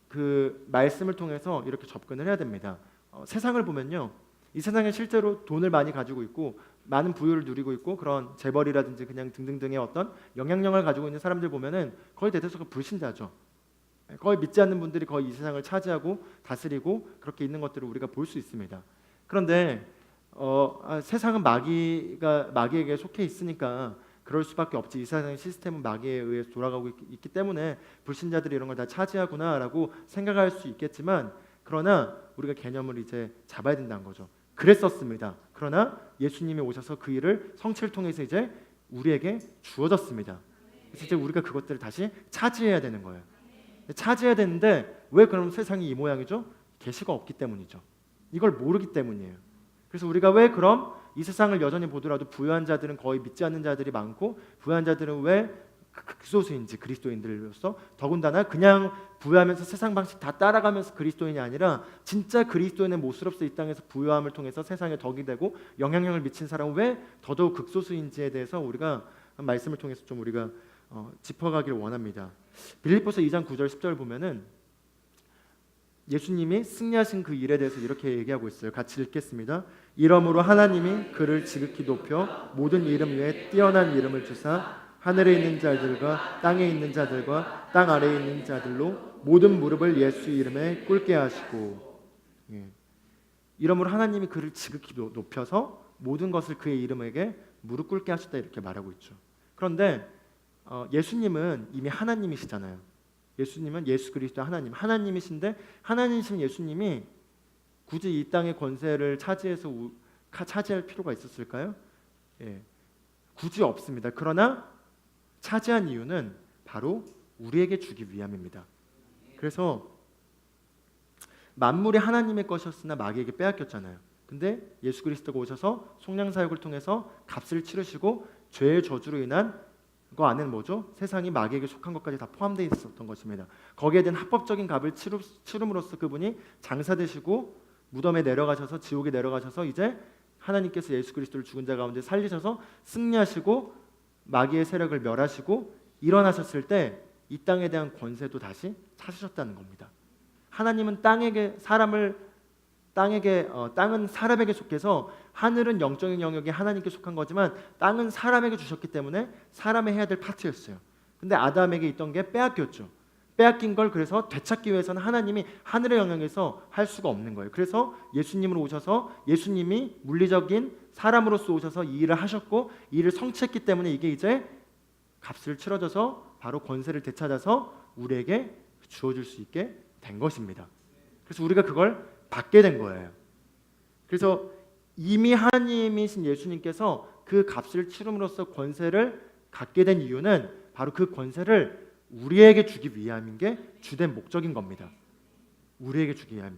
그 말씀을 통해서 이렇게 접근을 해야 됩니다. 세상을 보면요, 이 세상에 실제로 돈을 많이 가지고 있고 많은 부유를 누리고 있고 그런 재벌이라든지 그냥 등등등의 어떤 영향력을 가지고 있는 사람들 보면은 거의 대다수가 불신자죠. 거의 믿지 않는 분들이 거의 이 세상을 차지하고 다스리고 그렇게 있는 것들을 우리가 볼 수 있습니다. 그런데 세상은 마귀에게 속해 있으니까 그럴 수밖에 없지. 이 세상의 시스템은 마귀에 의해서 돌아가고 있기 때문에 불신자들이 이런 걸 다 차지하구나라고 생각할 수 있겠지만 그러나 우리가 개념을 이제 잡아야 된다는 거죠. 그랬었습니다. 그러나 예수님이 오셔서 그 일을 성취를 통해서 이제 우리에게 주어졌습니다. 그래서 이제 우리가 그것들을 다시 차지해야 되는 거예요. 차지해야 되는데 왜 그럼 세상이 이 모양이죠? 계시가 없기 때문이죠. 이걸 모르기 때문이에요. 그래서 우리가 왜 그럼 이 세상을 여전히 보더라도 부유한 자들은 거의 믿지 않는 자들이 많고 부유한 자들은 왜 극소수인지 그리스도인들로서 더군다나 그냥 부유하면서 세상 방식 다 따라가면서 그리스도인이 아니라 진짜 그리스도인의 모습으로서 이 땅에서 부유함을 통해서 세상에 덕이 되고 영향력을 미친 사람은 왜 더더욱 극소수인지에 대해서 우리가 말씀을 통해서 좀 우리가 짚어가기를 원합니다. 빌립보서 2장 9절 10절 보면은 예수님이 승리하신 그 일에 대해서 이렇게 얘기하고 있어요. 같이 읽겠습니다. 이러므로 하나님이 그를 지극히 높여 모든 이름 위에 뛰어난 이름을 주사 하늘에 있는 자들과 땅에 있는 자들과 땅 아래에 있는 자들로 모든 무릎을 예수 이름에 꿇게 하시고 이러므로 하나님이 그를 지극히 높여서 모든 것을 그의 이름에게 무릎 꿇게 하셨다 이렇게 말하고 있죠. 그런데 예수님은 이미 하나님이시잖아요. 예수님은 예수 그리스도 하나님이신데 하나님이신 예수님이 굳이 이 땅의 권세를 차지할 필요가 있었을까요? 굳이 없습니다. 그러나 차지한 이유는 바로 우리에게 주기 위함입니다. 그래서 만물이 하나님의 것이었으나 마귀에게 빼앗겼잖아요. 근데 예수 그리스도가 오셔서 속량사역을 통해서 값을 치르시고 죄의 저주로 인한 그 안에는 뭐죠? 세상이 마귀에게 속한 것까지 다 포함되어 있었던 것입니다. 거기에 대한 합법적인 값을 치름으로써 그분이 장사되시고 무덤에 내려가셔서 지옥에 내려가셔서 이제 하나님께서 예수 그리스도를 죽은 자 가운데 살리셔서 승리하시고 마귀의 세력을 멸하시고 일어나셨을 때 이 땅에 대한 권세도 다시 찾으셨다는 겁니다. 하나님은 땅에게 사람을 땅은 사람에게 속해서 하늘은 영적인 영역이 하나님께 속한 거지만 땅은 사람에게 주셨기 때문에 사람이 해야 될 파트였어요. 근데 아담에게 있던 게 빼앗겼죠. 빼앗긴 걸 그래서 되찾기 위해서는 하나님이 하늘의 영역에서 할 수가 없는 거예요. 그래서 예수님으로 오셔서 예수님이 물리적인 사람으로서 오셔서 이 일을 하셨고 이 일을 성취했기 때문에 이게 이제 값을 치러져서 바로 권세를 되찾아서 우리에게 주어줄 수 있게 된 것입니다. 그래서 우리가 그걸 받게 된 거예요. 그래서 이미 하나님이신 예수님께서 그 값을 치름으로써 권세를 갖게 된 이유는 바로 그 권세를 우리에게 주기 위함인 게 주된 목적인 겁니다. 우리에게 주기 위함.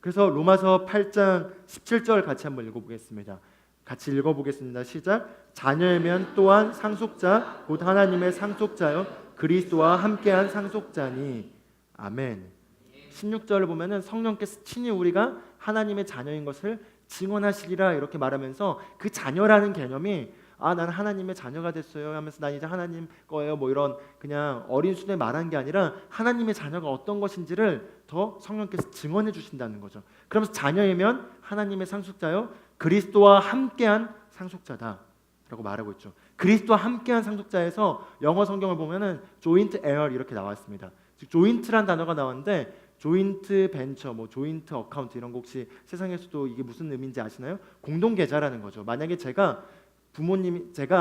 그래서 로마서 8장 17절 같이 한번 읽어보겠습니다. 같이 읽어보겠습니다. 시작. 자녀이면 또한 상속자 곧 하나님의 상속자요 그리스도와 함께한 상속자니. 아멘. 16절을 보면은 성령께서 친히 우리가 하나님의 자녀인 것을 증언하시리라 이렇게 말하면서 그 자녀라는 개념이 나는 하나님의 자녀가 됐어요 하면서 난 이제 하나님 거예요 뭐 이런 그냥 어린 수준에 말한 게 아니라 하나님의 자녀가 어떤 것인지를 더 성령께서 증언해 주신다는 거죠. 그러면서 자녀이면 하나님의 상속자요 그리스도와 함께한 상속자다라고 말하고 있죠. 그리스도와 함께한 상속자에서 영어 성경을 보면은 joint heir 이렇게 나와 있습니다. 즉 joint란 단어가 나왔는데 조인트 벤처, 뭐 조인트 어카운트 이런 거 혹시 세상에서도 이게 무슨 의미인지 아시나요? 공동 계좌라는 거죠. 만약에 제가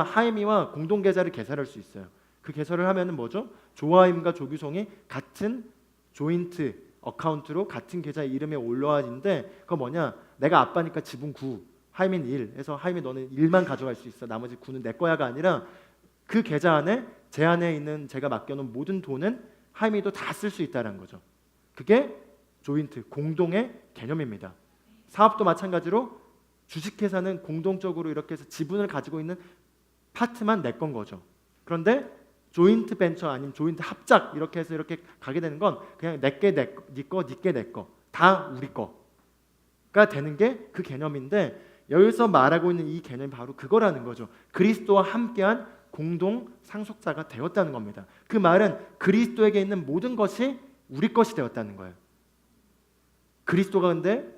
하임이와 공동 계좌를 개설할 수 있어요. 그 개설을 하면은 뭐죠? 조하임과 조규송이 같은 조인트 어카운트로 같은 계좌 이름에 올라와 있는데 그거 뭐냐? 내가 아빠니까 지분 9, 하임인 1 해서 하임이 너는 1만 가져갈 수 있어. 나머지 9는 내 거야가 아니라 그 계좌 안에 제 안에 있는 제가 맡겨놓은 모든 돈은 하임이도 다 쓸 수 있다는 거죠. 그게 조인트, 공동의 개념입니다. 사업도 마찬가지로 주식회사는 공동적으로 이렇게 해서 지분을 가지고 있는 파트만 내 건 거죠. 그런데 조인트 벤처 아닌 조인트 합작 이렇게 해서 이렇게 가게 되는 건 그냥 내게 네 거, 니게 내 거, 다 우리 거가 되는 게 그 개념인데 여기서 말하고 있는 이 개념이 바로 그거라는 거죠. 그리스도와 함께한 공동 상속자가 되었다는 겁니다. 그 말은 그리스도에게 있는 모든 것이 우리 것이 되었다는 거예요. 그리스도가 근데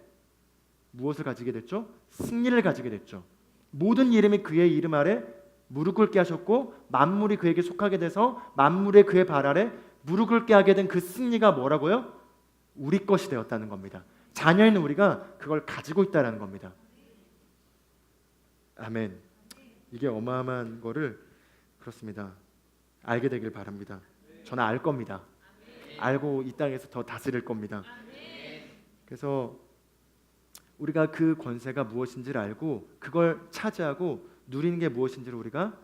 무엇을 가지게 됐죠? 승리를 가지게 됐죠. 모든 이름이 그의 이름 아래 무릎 꿇게 하셨고 만물이 그에게 속하게 돼서 만물의 그의 발 아래 무릎 꿇게 하게 된 그 승리가 뭐라고요? 우리 것이 되었다는 겁니다. 자녀인 우리가 그걸 가지고 있다는 겁니다. 아멘. 이게 어마어마한 거를 그렇습니다. 알게 되길 바랍니다. 저는 알 겁니다. 알고 이 땅에서 더 다스릴 겁니다. 그래서 우리가 그 권세가 무엇인지를 알고 그걸 차지하고 누리는 게 무엇인지를 우리가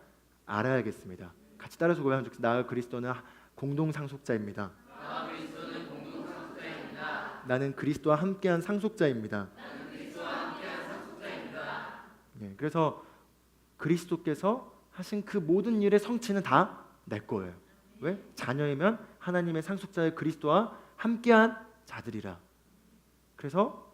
알아야겠습니다. 같이 따라서 고백하면 좋겠습니다. 나와 그리스도는 공동 상속자입니다. 나는 그리스도와 함께한 상속자입니다. 예, 그래서 그리스도께서 하신 그 모든 일의 성취는 다 내 거예요. 왜? 자녀이면 하나님의 상속자의 그리스도와 함께한 자들이라. 그래서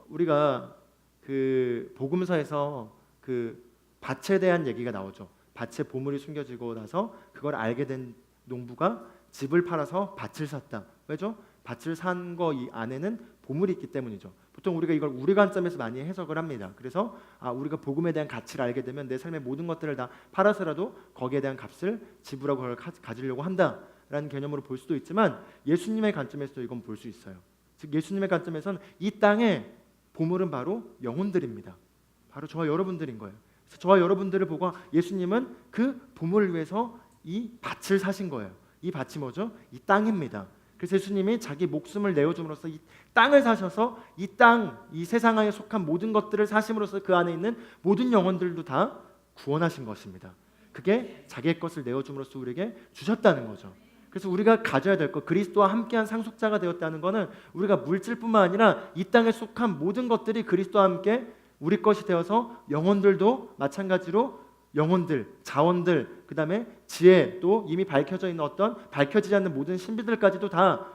우리가 그 복음서에서 그 밭에 대한 얘기가 나오죠. 밭에 보물이 숨겨지고 나서 그걸 알게 된 농부가 집을 팔아서 밭을 샀다. 왜죠? 밭을 산 거 이 안에는 보물이 있기 때문이죠. 보통 우리가 이걸 우리 관점에서 많이 해석을 합니다. 그래서 우리가 복음에 대한 가치를 알게 되면 내 삶의 모든 것들을 다 팔아서라도 거기에 대한 값을 지불하고 그걸 가지려고 한다라는 개념으로 볼 수도 있지만 예수님의 관점에서도 이건 볼 수 있어요. 즉 예수님의 관점에서는 이 땅의 보물은 바로 영혼들입니다. 바로 저와 여러분들인 거예요. 그래서 저와 여러분들을 보고 예수님은 그 보물을 위해서 이 밭을 사신 거예요. 이 밭이 뭐죠? 이 땅입니다. 그래서 예수님이 자기 목숨을 내어줌으로써 이 땅을 사셔서 이 땅, 이 세상에 속한 모든 것들을 사심으로써 그 안에 있는 모든 영혼들도 다 구원하신 것입니다. 그게 자기의 것을 내어줌으로써 우리에게 주셨다는 거죠. 그래서 우리가 가져야 될 것, 그리스도와 함께한 상속자가 되었다는 것은 우리가 물질뿐만 아니라 이 땅에 속한 모든 것들이 그리스도와 함께 우리 것이 되어서 영혼들도 마찬가지로 영혼들, 자원들, 그 다음에 지혜, 또 이미 밝혀져 있는 어떤 밝혀지지 않는 모든 신비들까지도 다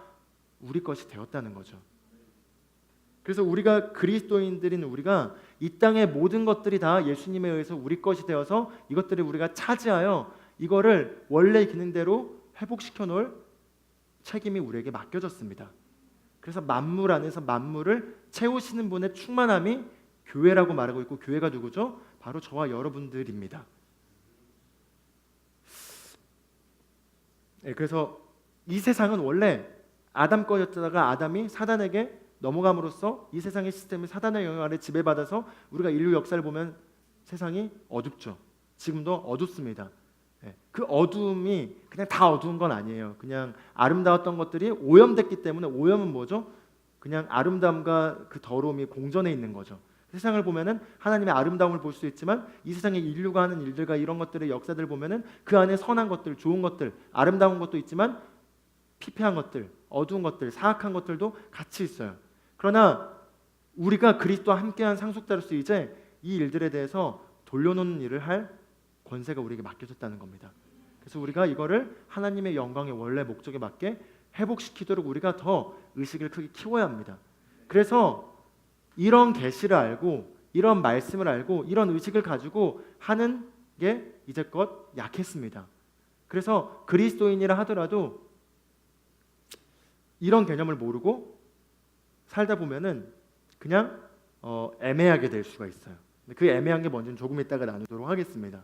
우리 것이 되었다는 거죠. 그래서 우리가 그리스도인들인 우리가 이 땅의 모든 것들이 다 예수님에 의해서 우리 것이 되어서 이것들을 우리가 차지하여 이거를 원래 기능대로 회복시켜 놓을 책임이 우리에게 맡겨졌습니다. 그래서 만물 안에서 만물을 채우시는 분의 충만함이 교회라고 말하고 있고, 교회가 누구죠? 바로 저와 여러분들입니다. 그래서 이 세상은 원래 아담 거였다가 아담이 사단에게 넘어감으로써 이 세상의 시스템이 사단의 영향 아래 지배받아서 우리가 인류 역사를 보면 세상이 어둡죠. 지금도 어둡습니다. 그 어두움이 그냥 다 어두운 건 아니에요. 그냥 아름다웠던 것들이 오염됐기 때문에, 오염은 뭐죠? 그냥 아름다움과 그 더러움이 공존해 있는 거죠. 세상을 보면은 하나님의 아름다움을 볼 수 있지만, 이 세상에 인류가 하는 일들과 이런 것들의 역사들을 보면은 그 안에 선한 것들, 좋은 것들, 아름다운 것도 있지만 피폐한 것들, 어두운 것들, 사악한 것들도 같이 있어요. 그러나 우리가 그리스도와 함께한 상속자로서 이제 이 일들에 대해서 돌려놓는 일을 할 권세가 우리에게 맡겨졌다는 겁니다. 그래서 우리가 이거를 하나님의 영광의 원래 목적에 맞게 회복시키도록 우리가 더 의식을 크게 키워야 합니다. 그래서 이런 계시를 알고, 이런 말씀을 알고, 이런 의식을 가지고 하는 게 이제껏 약했습니다. 그래서 그리스도인이라 하더라도 이런 개념을 모르고 살다 보면은 그냥 애매하게 될 수가 있어요. 그 애매한 게 뭔지는 조금 이따가 나누도록 하겠습니다.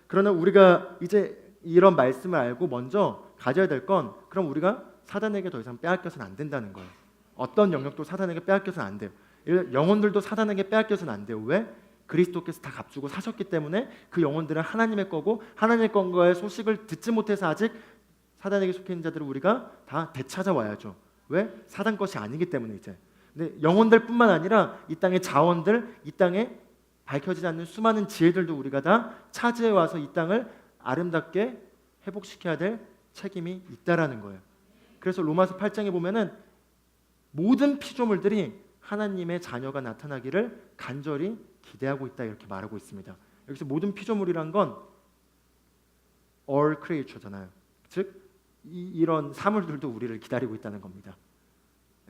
그러나 우리가 이제 이런 말씀을 알고 먼저 가져야 될 건, 그럼 우리가 사단에게 더 이상 빼앗겨서는 안 된다는 거예요. 어떤 영역도 사단에게 빼앗겨서는 안 돼요. 영혼들도 사단에게 빼앗겨서는 안 돼요. 왜? 그리스도께서 다 값주고 사셨기 때문에 그 영혼들은 하나님의 거고, 하나님의 건과의 소식을 듣지 못해서 아직 사단에게 속해 있는 자들을 우리가 다 되찾아와야죠. 왜? 사단 것이 아니기 때문에. 이제 근데 영혼들뿐만 아니라 이 땅의 자원들, 이 땅에 밝혀지지 않는 수많은 지혜들도 우리가 다 차지해 와서 이 땅을 아름답게 회복시켜야 될 책임이 있다라는 거예요. 그래서 로마서 8장에 보면은 모든 피조물들이 하나님의 자녀가 나타나기를 간절히 기대하고 있다, 이렇게 말하고 있습니다. 여기서 모든 피조물이란 건 all creature잖아요. 즉 이런 사물들도 우리를 기다리고 있다는 겁니다.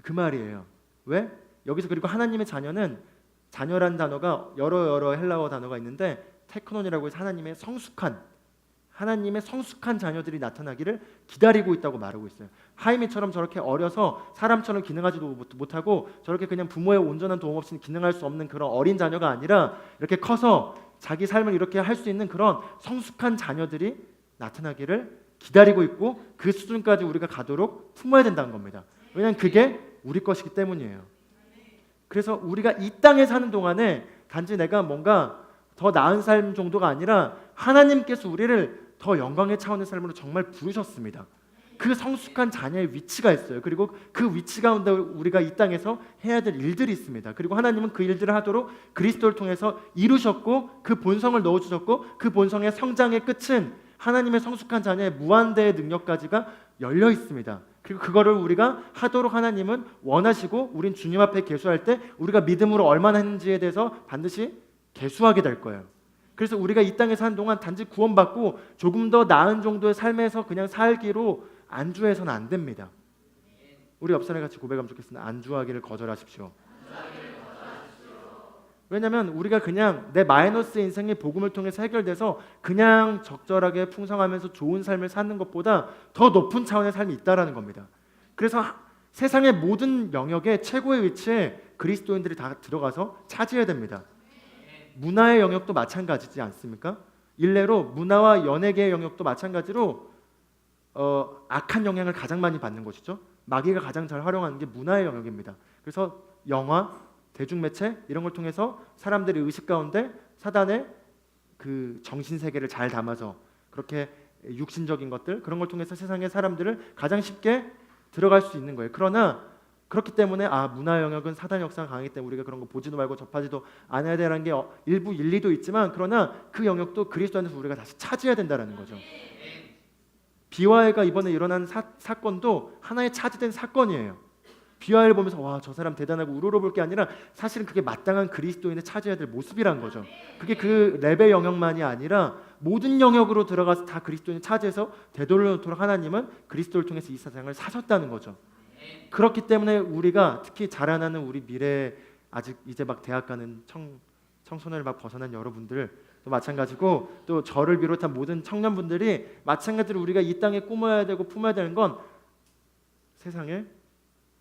그 말이에요. 왜? 여기서 그리고 하나님의 자녀는, 자녀란 단어가 여러 헬라어 단어가 있는데 테크논이라고 해서 하나님의 성숙한 자녀들이 나타나기를 기다리고 있다고 말하고 있어요. 하이미처럼 저렇게 어려서 사람처럼 기능하지도 못하고 저렇게 그냥 부모의 온전한 도움 없이는 기능할 수 없는 그런 어린 자녀가 아니라, 이렇게 커서 자기 삶을 이렇게 할 수 있는 그런 성숙한 자녀들이 나타나기를 기다리고 있고, 그 수준까지 우리가 가도록 품어야 된다는 겁니다. 왜냐하면 그게 우리 것이기 때문이에요. 그래서 우리가 이 땅에 사는 동안에 단지 내가 뭔가 더 나은 삶 정도가 아니라 하나님께서 우리를 더 영광의 차원의 삶으로 정말 부르셨습니다. 그 성숙한 자녀의 위치가 있어요. 그리고 그 위치 가운데 우리가 이 땅에서 해야 될 일들이 있습니다. 그리고 하나님은 그 일들을 하도록 그리스도를 통해서 이루셨고, 그 본성을 넣어주셨고, 그 본성의 성장의 끝은 하나님의 성숙한 자녀의 무한대의 능력까지가 열려 있습니다. 그리고 그거를 우리가 하도록 하나님은 원하시고, 우린 주님 앞에 계수할 때 우리가 믿음으로 얼마나 했는지에 대해서 반드시 계수하게 될 거예요. 그래서 우리가 이 땅에 사는 동안 단지 구원받고 조금 더 나은 정도의 삶에서 그냥 살기로 안주해서는 안 됩니다. 우리 옆 사람과 같이 고백하면 좋겠습니다. 안주하기를 거절하십시오. 왜냐하면 우리가 그냥 내 마이너스 인생의 복음을 통해서 해결돼서 그냥 적절하게 풍성하면서 좋은 삶을 사는 것보다 더 높은 차원의 삶이 있다라는 겁니다. 그래서 세상의 모든 영역에 최고의 위치에 그리스도인들이 다 들어가서 차지해야 됩니다. 문화의 영역도 마찬가지지 않습니까? 일례로 문화와 연예계의 영역도 마찬가지로 악한 영향을 가장 많이 받는 것이죠. 마귀가 가장 잘 활용하는 게 문화의 영역입니다. 그래서 영화, 대중매체 이런 걸 통해서 사람들의 의식 가운데 사단의 그 정신세계를 잘 담아서 그렇게 육신적인 것들, 그런 걸 통해서 세상의 사람들을 가장 쉽게 들어갈 수 있는 거예요. 그러나 그렇기 때문에 문화 영역은 사단 역사가 강하기 때문에 우리가 그런 거 보지도 말고 접하지도 않아야 되는 게 일부 일리도 있지만, 그러나 그 영역도 그리스도 안에서 우리가 다시 차지해야 된다는 거죠. 비와해가 이번에 일어난 사건도 하나의 차지된 사건이에요. 비와해를 보면서 와, 저 사람 대단하고 우러러볼 게 아니라 사실은 그게 마땅한 그리스도인의 차지해야 될 모습이란 거죠. 그게 그 랩의 영역만이 아니라 모든 영역으로 들어가서 다 그리스도인을 차지해서 되돌려놓도록 하나님은 그리스도를 통해서 이 세상을 사셨다는 거죠. 그렇기 때문에 우리가 특히 자라나는 우리 미래, 아직 이제 막 대학 가는 청소년을 막 벗어난 여러분들 또 마찬가지고, 또 저를 비롯한 모든 청년분들이 마찬가지로 우리가 이 땅에 꾸며야 되고 품어야 되는 건 세상에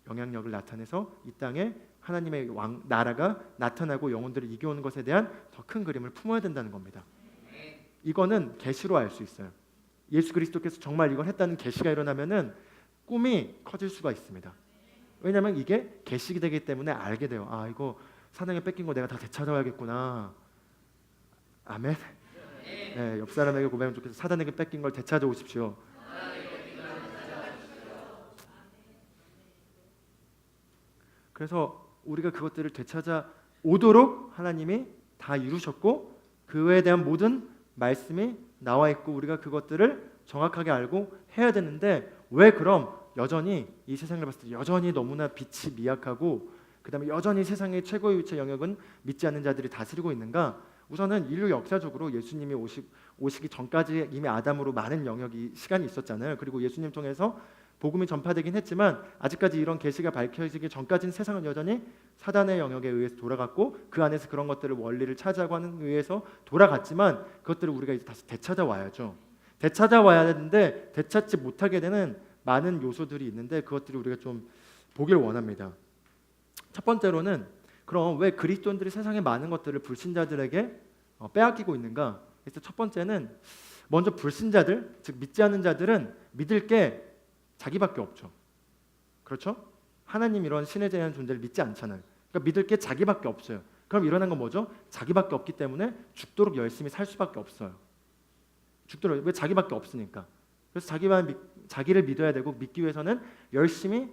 영향력을 나타내서 이 땅에 하나님의 나라가 나타나고 영혼들을 이겨오는 것에 대한 더 큰 그림을 품어야 된다는 겁니다. 이거는 계시로 알 수 있어요. 예수 그리스도께서 정말 이걸 했다는 계시가 일어나면은 꿈이 커질 수가 있습니다. 왜냐하면 이게 계시가 되기 때문에 알게 돼요. 아, 이거 사단에게 뺏긴 거 내가 다 되찾아와야겠구나. 아멘. 네, 옆 사람에게 고백하면 좋겠어요. 사단에게 뺏긴 걸 되찾아 오십시오. 그래서 우리가 그것들을 되찾아 오도록 하나님이 다 이루셨고 그에 대한 모든 말씀이 나와 있고 우리가 그것들을 정확하게 알고 해야 되는데 왜 그럼 여전히 이 세상을 봤을 때 여전히 너무나 빛이 미약하고 그 다음에 여전히 세상의 최고의 위치의 영역은 믿지 않는 자들이 다스리고 있는가? 우선은 인류 역사적으로 예수님이 오시기 전까지 이미 아담으로 많은 영역이 시간이 있었잖아요. 그리고 예수님 통해서 복음이 전파되긴 했지만 아직까지 이런 계시가 밝혀지기 전까지는 세상은 여전히 사단의 영역에 의해서 돌아갔고 그 안에서 그런 것들을 원리를 차지하고 하는 의해서 돌아갔지만 그것들을 우리가 이제 다시 되찾아와야죠. 되찾아와야 되는데 되찾지 못하게 되는 많은 요소들이 있는데 그것들을 우리가 좀 보길 원합니다. 첫 번째로는 그럼 왜 그리스도인들이 세상의 많은 것들을 불신자들에게 빼앗기고 있는가? 그래서 첫 번째는 먼저 불신자들, 즉 믿지 않는 자들은 믿을 게 자기밖에 없죠. 그렇죠? 하나님 이런 신에 대한 존재를 믿지 않잖아요. 그러니까 믿을 게 자기밖에 없어요. 그럼 일어난 건 뭐죠? 자기밖에 없기 때문에 죽도록 열심히 살 수밖에 없어요. 죽도록 왜 자기밖에 없으니까. 그래서 자기를 믿어야 되고 믿기 위해서는 열심히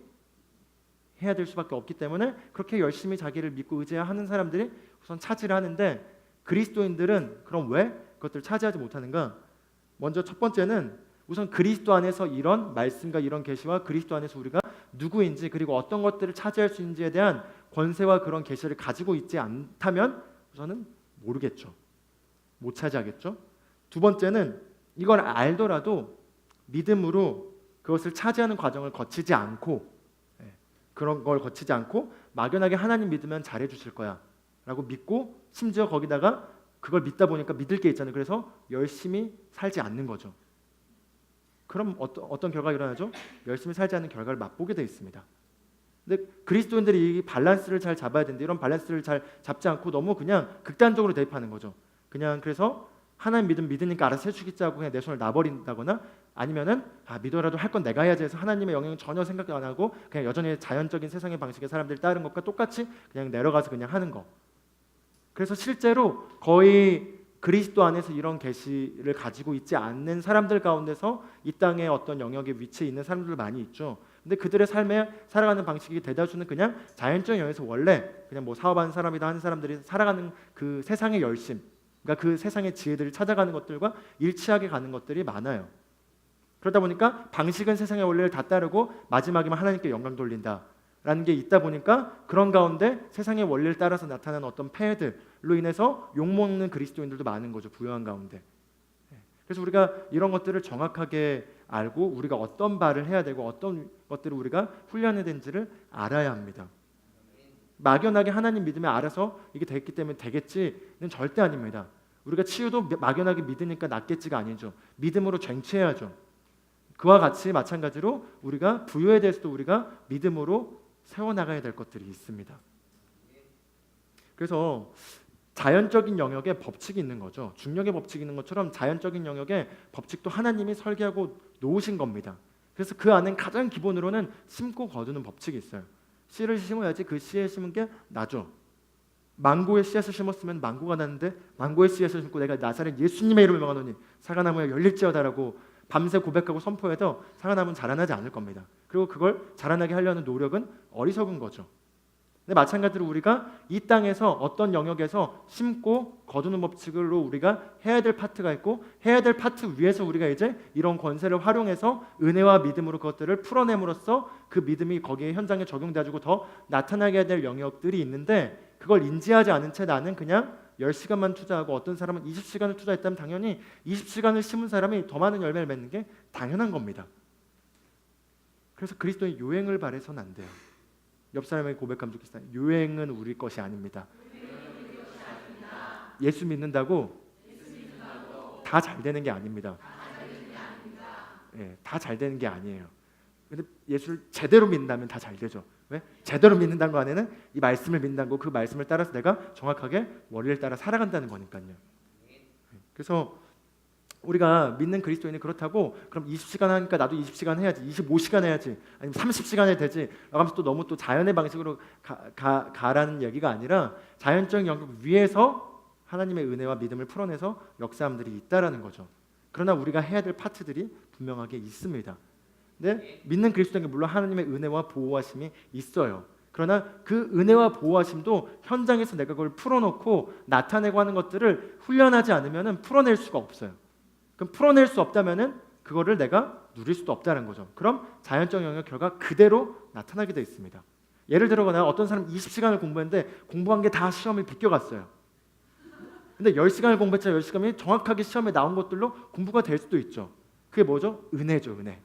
해야 될 수밖에 없기 때문에 그렇게 열심히 자기를 믿고 의지하는 사람들이 우선 차지를 하는데 그리스도인들은 그럼 왜 그것들을 차지하지 못하는가? 먼저 첫 번째는 우선 그리스도 안에서 이런 말씀과 이런 계시와 그리스도 안에서 우리가 누구인지 그리고 어떤 것들을 차지할 수 있는지에 대한 권세와 그런 계시를 가지고 있지 않다면 우선은 모르겠죠. 못 차지하겠죠. 두 번째는 이걸 알더라도 믿음으로 그것을 차지하는 과정을 거치지 않고 그런 걸 거치지 않고 막연하게 하나님 믿으면 잘해 주실 거야 라고 믿고 심지어 거기다가 그걸 믿다 보니까 믿을 게 있잖아요. 그래서 열심히 살지 않는 거죠. 그럼 어떤 결과가 일어나죠? 열심히 살지 않는 결과를 맛보게 되어 있습니다. 근데 그리스도인들이 이 밸런스를 잘 잡아야 되는데 이런 밸런스를 잘 잡지 않고 너무 그냥 극단적으로 대입하는 거죠. 그냥 그래서 하나님 믿으니까 알아서 해주겠자고 그냥 내 손을 놔버린다거나 아니면은 믿어라도 할 건 내가 해야지 해서 하나님의 영향을 전혀 생각 안 하고 그냥 여전히 자연적인 세상의 방식의 사람들이 따른 것과 똑같이 그냥 내려가서 그냥 하는 거. 그래서 실제로 거의 그리스도 안에서 이런 계시를 가지고 있지 않는 사람들 가운데서 이 땅에 어떤 영역에 위치해 있는 사람들 많이 있죠. 근데 그들의 삶에 살아가는 방식이 대다수는 그냥 자연적인 영역에서 원래 그냥 뭐 사업하는 사람이다 하는 사람들이 살아가는 그 세상의 열심, 그러니까 그 세상의 지혜들을 찾아가는 것들과 일치하게 가는 것들이 많아요. 그러다 보니까 방식은 세상의 원리를 다 따르고 마지막에만 하나님께 영광 돌린다라는 게 있다 보니까 그런 가운데 세상의 원리를 따라서 나타나는 어떤 폐해들로 인해서 욕먹는 그리스도인들도 많은 거죠. 부요한 가운데. 그래서 우리가 이런 것들을 정확하게 알고 우리가 어떤 바를 해야 되고 어떤 것들을 우리가 훈련해야 되는지를 알아야 합니다. 막연하게 하나님 믿으면 알아서 이게 됐기 때문에 되겠지는 절대 아닙니다. 우리가 치유도 막연하게 믿으니까 낫겠지가 아니죠. 믿음으로 쟁취해야죠. 그와 같이 마찬가지로 우리가 부요에 대해서도 우리가 믿음으로 세워나가야 될 것들이 있습니다. 그래서 자연적인 영역에 법칙이 있는 거죠. 중력의 법칙이 있는 것처럼 자연적인 영역에 법칙도 하나님이 설계하고 놓으신 겁니다. 그래서 그 안엔 가장 기본으로는 심고 거두는 법칙이 있어요. 씨를 심어야지 그 씨에 심은 게 나죠. 망고의 씨앗을 심었으면 망고가 나는데 망고의 씨앗을 심고 내가 나사렛 예수님의 이름을 명하노니 사과나무에 열릴지어다라고 밤새 고백하고 선포해도 사과나무는 자라나지 않을 겁니다. 그리고 그걸 자라나게 하려는 노력은 어리석은 거죠. 근데 마찬가지로 우리가 이 땅에서 어떤 영역에서 심고 거두는 법칙으로 우리가 해야 될 파트가 있고 해야 될 파트 위에서 우리가 이제 이런 권세를 활용해서 은혜와 믿음으로 그것들을 풀어냄으로써 그 믿음이 거기에 현장에 적용돼가지고 더 나타나게 될 영역들이 있는데 그걸 인지하지 않은 채 나는 그냥 10시간만 투자하고 어떤 사람은 20시간을 투자했다면 당연히 20시간을 심은 사람이 더 많은 열매를 맺는 게 당연한 겁니다. 그래서 그리스도의 요행을 바라서는 안 돼요. 옆 사람에게 고백하면 좋겠어요. 요행은 우리 것이 아닙니다. 예수 믿는다고 다 잘 되는 게 아닙니다. 다 잘 되는 게 아니에요. 근데 예수를 제대로 믿는다면 다 잘 되죠. 왜? 제대로 믿는다는 거 안에는 이 말씀을 믿는다는 거, 그 말씀을 따라서 내가 정확하게 원리를 따라 살아간다는 거니까요. 그래서 우리가 믿는 그리스도인이 그렇다고 그럼 20시간 하니까 나도 20시간 해야지, 25시간 해야지, 아니면 30시간 해야 되지 라면서 또 너무 또 자연의 방식으로 가라는 얘기가 아니라 자연적인 영역 위에서 하나님의 은혜와 믿음을 풀어내서 역사함들이 있다라는 거죠. 그러나 우리가 해야 될 파트들이 분명하게 있습니다. 근데 믿는 그리스도인에게 물론 하나님의 은혜와 보호하심이 있어요. 그러나 그 은혜와 보호하심도 현장에서 내가 그걸 풀어놓고 나타내고 하는 것들을 훈련하지 않으면 풀어낼 수가 없어요. 그럼 풀어낼 수 없다면은 그거를 내가 누릴 수도 없다는 거죠. 그럼 자연적 영역 결과 그대로 나타나게 돼 있습니다. 예를 들어거나 어떤 사람 20시간을 공부했는데 공부한 게 다 시험에 비껴갔어요. 근데 10시간을 공부했지만 10시간이 정확하게 시험에 나온 것들로 공부가 될 수도 있죠. 그게 뭐죠? 은혜죠, 은혜.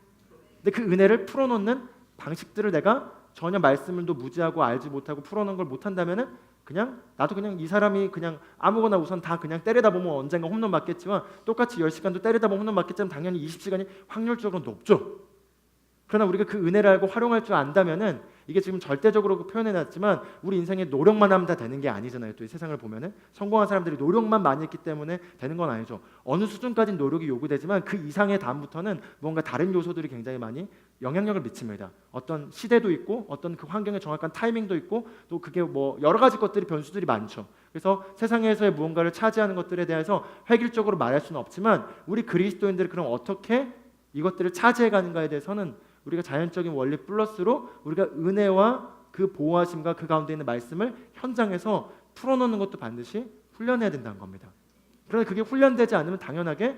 근데 그 은혜를 풀어놓는 방식들을 내가 전혀 말씀을도 무지하고 알지 못하고 풀어놓은 걸 못한다면은 그냥 나도 그냥 이 사람이 그냥 아무거나 우선 다 그냥 때리다 보면 언젠가 홈런 맞겠지만 똑같이 10시간도 때리다 보면 홈런 맞겠지만 당연히 20시간이 확률적으로 높죠. 그러나 우리가 그 은혜를 알고 활용할 줄 안다면은 이게 지금 절대적으로 표현해놨지만 우리 인생에 노력만 하면 다 되는 게 아니잖아요. 또 이 세상을 보면은 성공한 사람들이 노력만 많이 했기 때문에 되는 건 아니죠. 어느 수준까지는 노력이 요구되지만 그 이상의 다음부터는 뭔가 다른 요소들이 굉장히 많이 영향력을 미칩니다. 어떤 시대도 있고 어떤 그 환경의 정확한 타이밍도 있고 또 그게 뭐 여러 가지 것들이 변수들이 많죠. 그래서 세상에서의 무언가를 차지하는 것들에 대해서 획일적으로 말할 수는 없지만 우리 그리스도인들이 그럼 어떻게 이것들을 차지해 가는가에 대해서는 우리가 자연적인 원리 플러스로 우리가 은혜와 그 보호하심과 그 가운데 있는 말씀을 현장에서 풀어놓는 것도 반드시 훈련해야 된다는 겁니다. 그런데 그게 훈련되지 않으면 당연하게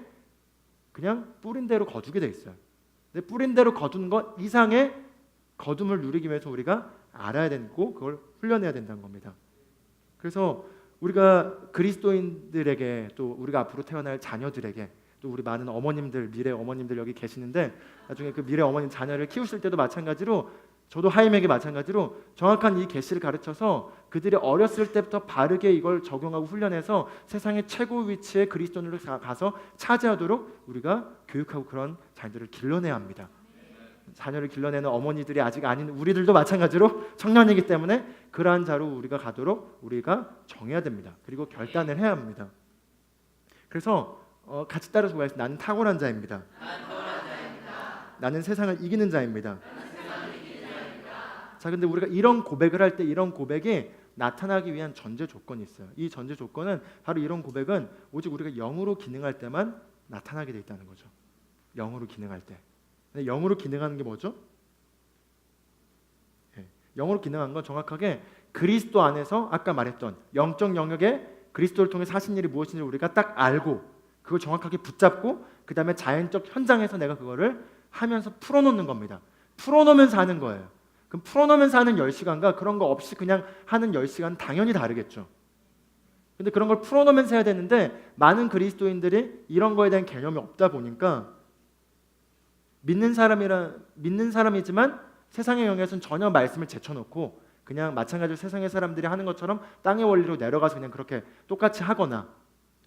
그냥 뿌린 대로 거두게 돼 있어요. 근데 뿌린 대로 거두는 것 이상의 거둠을 누리기 위해서 우리가 알아야 되고 그걸 훈련해야 된다는 겁니다. 그래서 우리가 그리스도인들에게 또 우리가 앞으로 태어날 자녀들에게 또 우리 많은 어머님들, 미래 어머님들 여기 계시는데 나중에 그 미래 어머님 자녀를 키우실 때도 마찬가지로 저도 하임에게 마찬가지로 정확한 이 계시를 가르쳐서 그들이 어렸을 때부터 바르게 이걸 적용하고 훈련해서 세상의 최고 위치에 그리스도인으로 가서 차지하도록 우리가 교육하고 그런 자녀들을 길러내야 합니다. 자녀를 길러내는 어머니들이 아직 아닌 우리들도 마찬가지로 청년이기 때문에 그러한 자로 우리가 가도록 우리가 정해야 됩니다. 그리고 결단을 해야 합니다. 그래서 같이 따라서 보겠습니다. 나는 탁월한 자입니다. 나는 세상을 이기는 자입니다. 자, 근데 우리가 이런 고백을 할 때 이런 고백이 나타나기 위한 전제 조건이 있어요. 이 전제 조건은 바로 이런 고백은 오직 우리가 영으로 기능할 때만 나타나게 돼 있다는 거죠. 영으로 기능할 때. 근데 영으로 기능하는 게 뭐죠? 영으로 기능한 건 정확하게 그리스도 안에서 아까 말했던 영적 영역에 그리스도를 통해 하신 일이 무엇인지 우리가 딱 알고 그걸 정확하게 붙잡고 그 다음에 자연적 현장에서 내가 그거를 하면서 풀어놓는 겁니다. 풀어놓으면서 하는 거예요. 그럼 풀어놓으면서 하는 10시간과 그런 거 없이 그냥 하는 10시간 당연히 다르겠죠. 근데 그런 걸 풀어놓으면서 해야 되는데 많은 그리스도인들이 이런 거에 대한 개념이 없다 보니까 믿는 사람이지만 세상의 영역에서는 전혀 말씀을 제쳐놓고 그냥 마찬가지로 세상의 사람들이 하는 것처럼 땅의 원리로 내려가서 그냥 그렇게 똑같이 하거나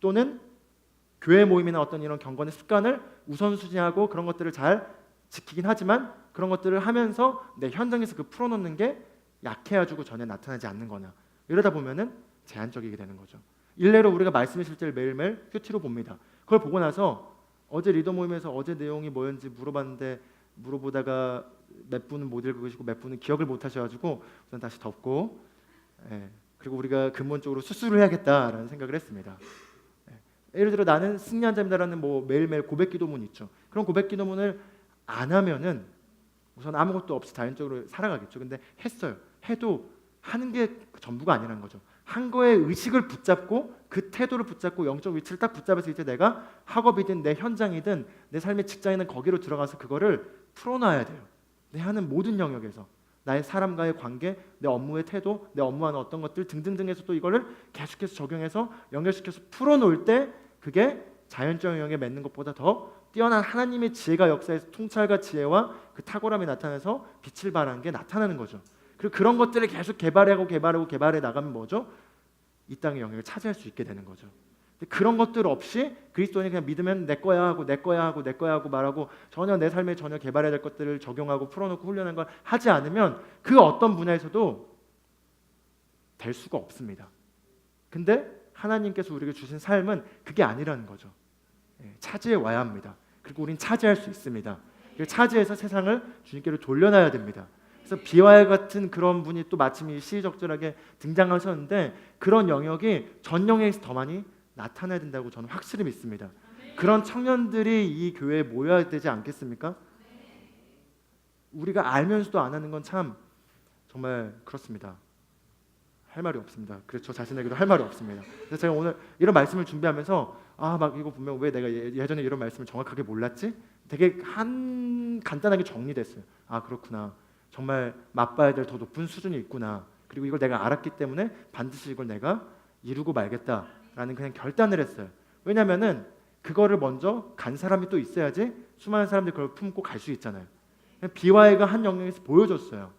또는 교회 모임이나 어떤 이런 경건의 습관을 우선순위하고 그런 것들을 잘 지키긴 하지만 그런 것들을 하면서 내 현장에서 그 풀어놓는 게 약해가지고 전혀 나타나지 않는 거나 이러다 보면은 제한적이게 되는 거죠. 일례로 우리가 말씀의 실제를 매일매일 큐티로 봅니다. 그걸 보고 나서 어제 리더 모임에서 어제 내용이 뭐였는지 물어보다가 몇 분은 못 읽으시고 몇 분은 기억을 못 하셔가지고 우선 다시 덮고 그리고 우리가 근본적으로 수술을 해야겠다라는 생각을 했습니다. 예를 들어 나는 승리한 자입니다라는 뭐 매일매일 고백 기도문 있죠. 그런 고백 기도문을 안 하면은 우선 아무것도 없이 자연적으로 살아가겠죠. 근데 했어요. 해도 하는 게 전부가 아니라는 거죠. 한 거에 의식을 붙잡고 그 태도를 붙잡고 영적 위치를 딱 붙잡아서 이제 내가 학업이든 내 현장이든 내 삶의 직장이든 거기로 들어가서 그거를 풀어놔야 돼요. 내 하는 모든 영역에서 나의 사람과의 관계, 내 업무의 태도, 내 업무하는 어떤 것들 등등등에서 또 이거를 계속해서 적용해서 연결시켜서 풀어놓을 때 그게 자연적 영역에 맺는 것보다 더 뛰어난 하나님의 지혜가 역사에서 통찰과 지혜와 그 탁월함이 나타나서 빛을 발하는 게 나타나는 거죠. 그리고 그런 것들을 계속 개발해 나가면 뭐죠? 이 땅의 영역을 차지할 수 있게 되는 거죠. 그런 것들 없이 그리스도인이 그냥 믿으면 내 거야 하고 내 거야 하고 내 거야 하고 말하고 전혀 내 삶에 전혀 개발해야 될 것들을 적용하고 풀어놓고 훈련한 걸 하지 않으면 그 어떤 분야에서도 될 수가 없습니다. 근데 하나님께서 우리에게 주신 삶은 그게 아니라는 거죠. 차지해 와야 합니다. 그리고 우린 차지할 수 있습니다. 차지해서 세상을 주님께로 돌려놔야 됩니다. 그래서 비와와 같은 그런 분이 또 마침 시의적절하게 등장하셨는데 그런 영역이 전 영역에서 더 많이 나타나야 된다고 저는 확실히 믿습니다. 그런 청년들이 이 교회에 모여야 되지 않겠습니까? 우리가 알면서도 안 하는 건 참 정말 그렇습니다. 할 말이 없습니다. 그래서 저 자신에게도 할 말이 없습니다. 그래서 제가 오늘 이런 말씀을 준비하면서 막 이거 보면 왜 내가 예전에 이런 말씀을 정확하게 몰랐지? 되게 간단하게 정리됐어요. 그렇구나. 정말 맛봐야 될 더 높은 수준이 있구나. 그리고 이걸 내가 알았기 때문에 반드시 이걸 내가 이루고 말겠다라는 그냥 결단을 했어요. 왜냐하면은 그거를 먼저 간 사람이 또 있어야지 수많은 사람들이 그걸 품고 갈 수 있잖아요. 비와이가 한 영역에서 보여줬어요.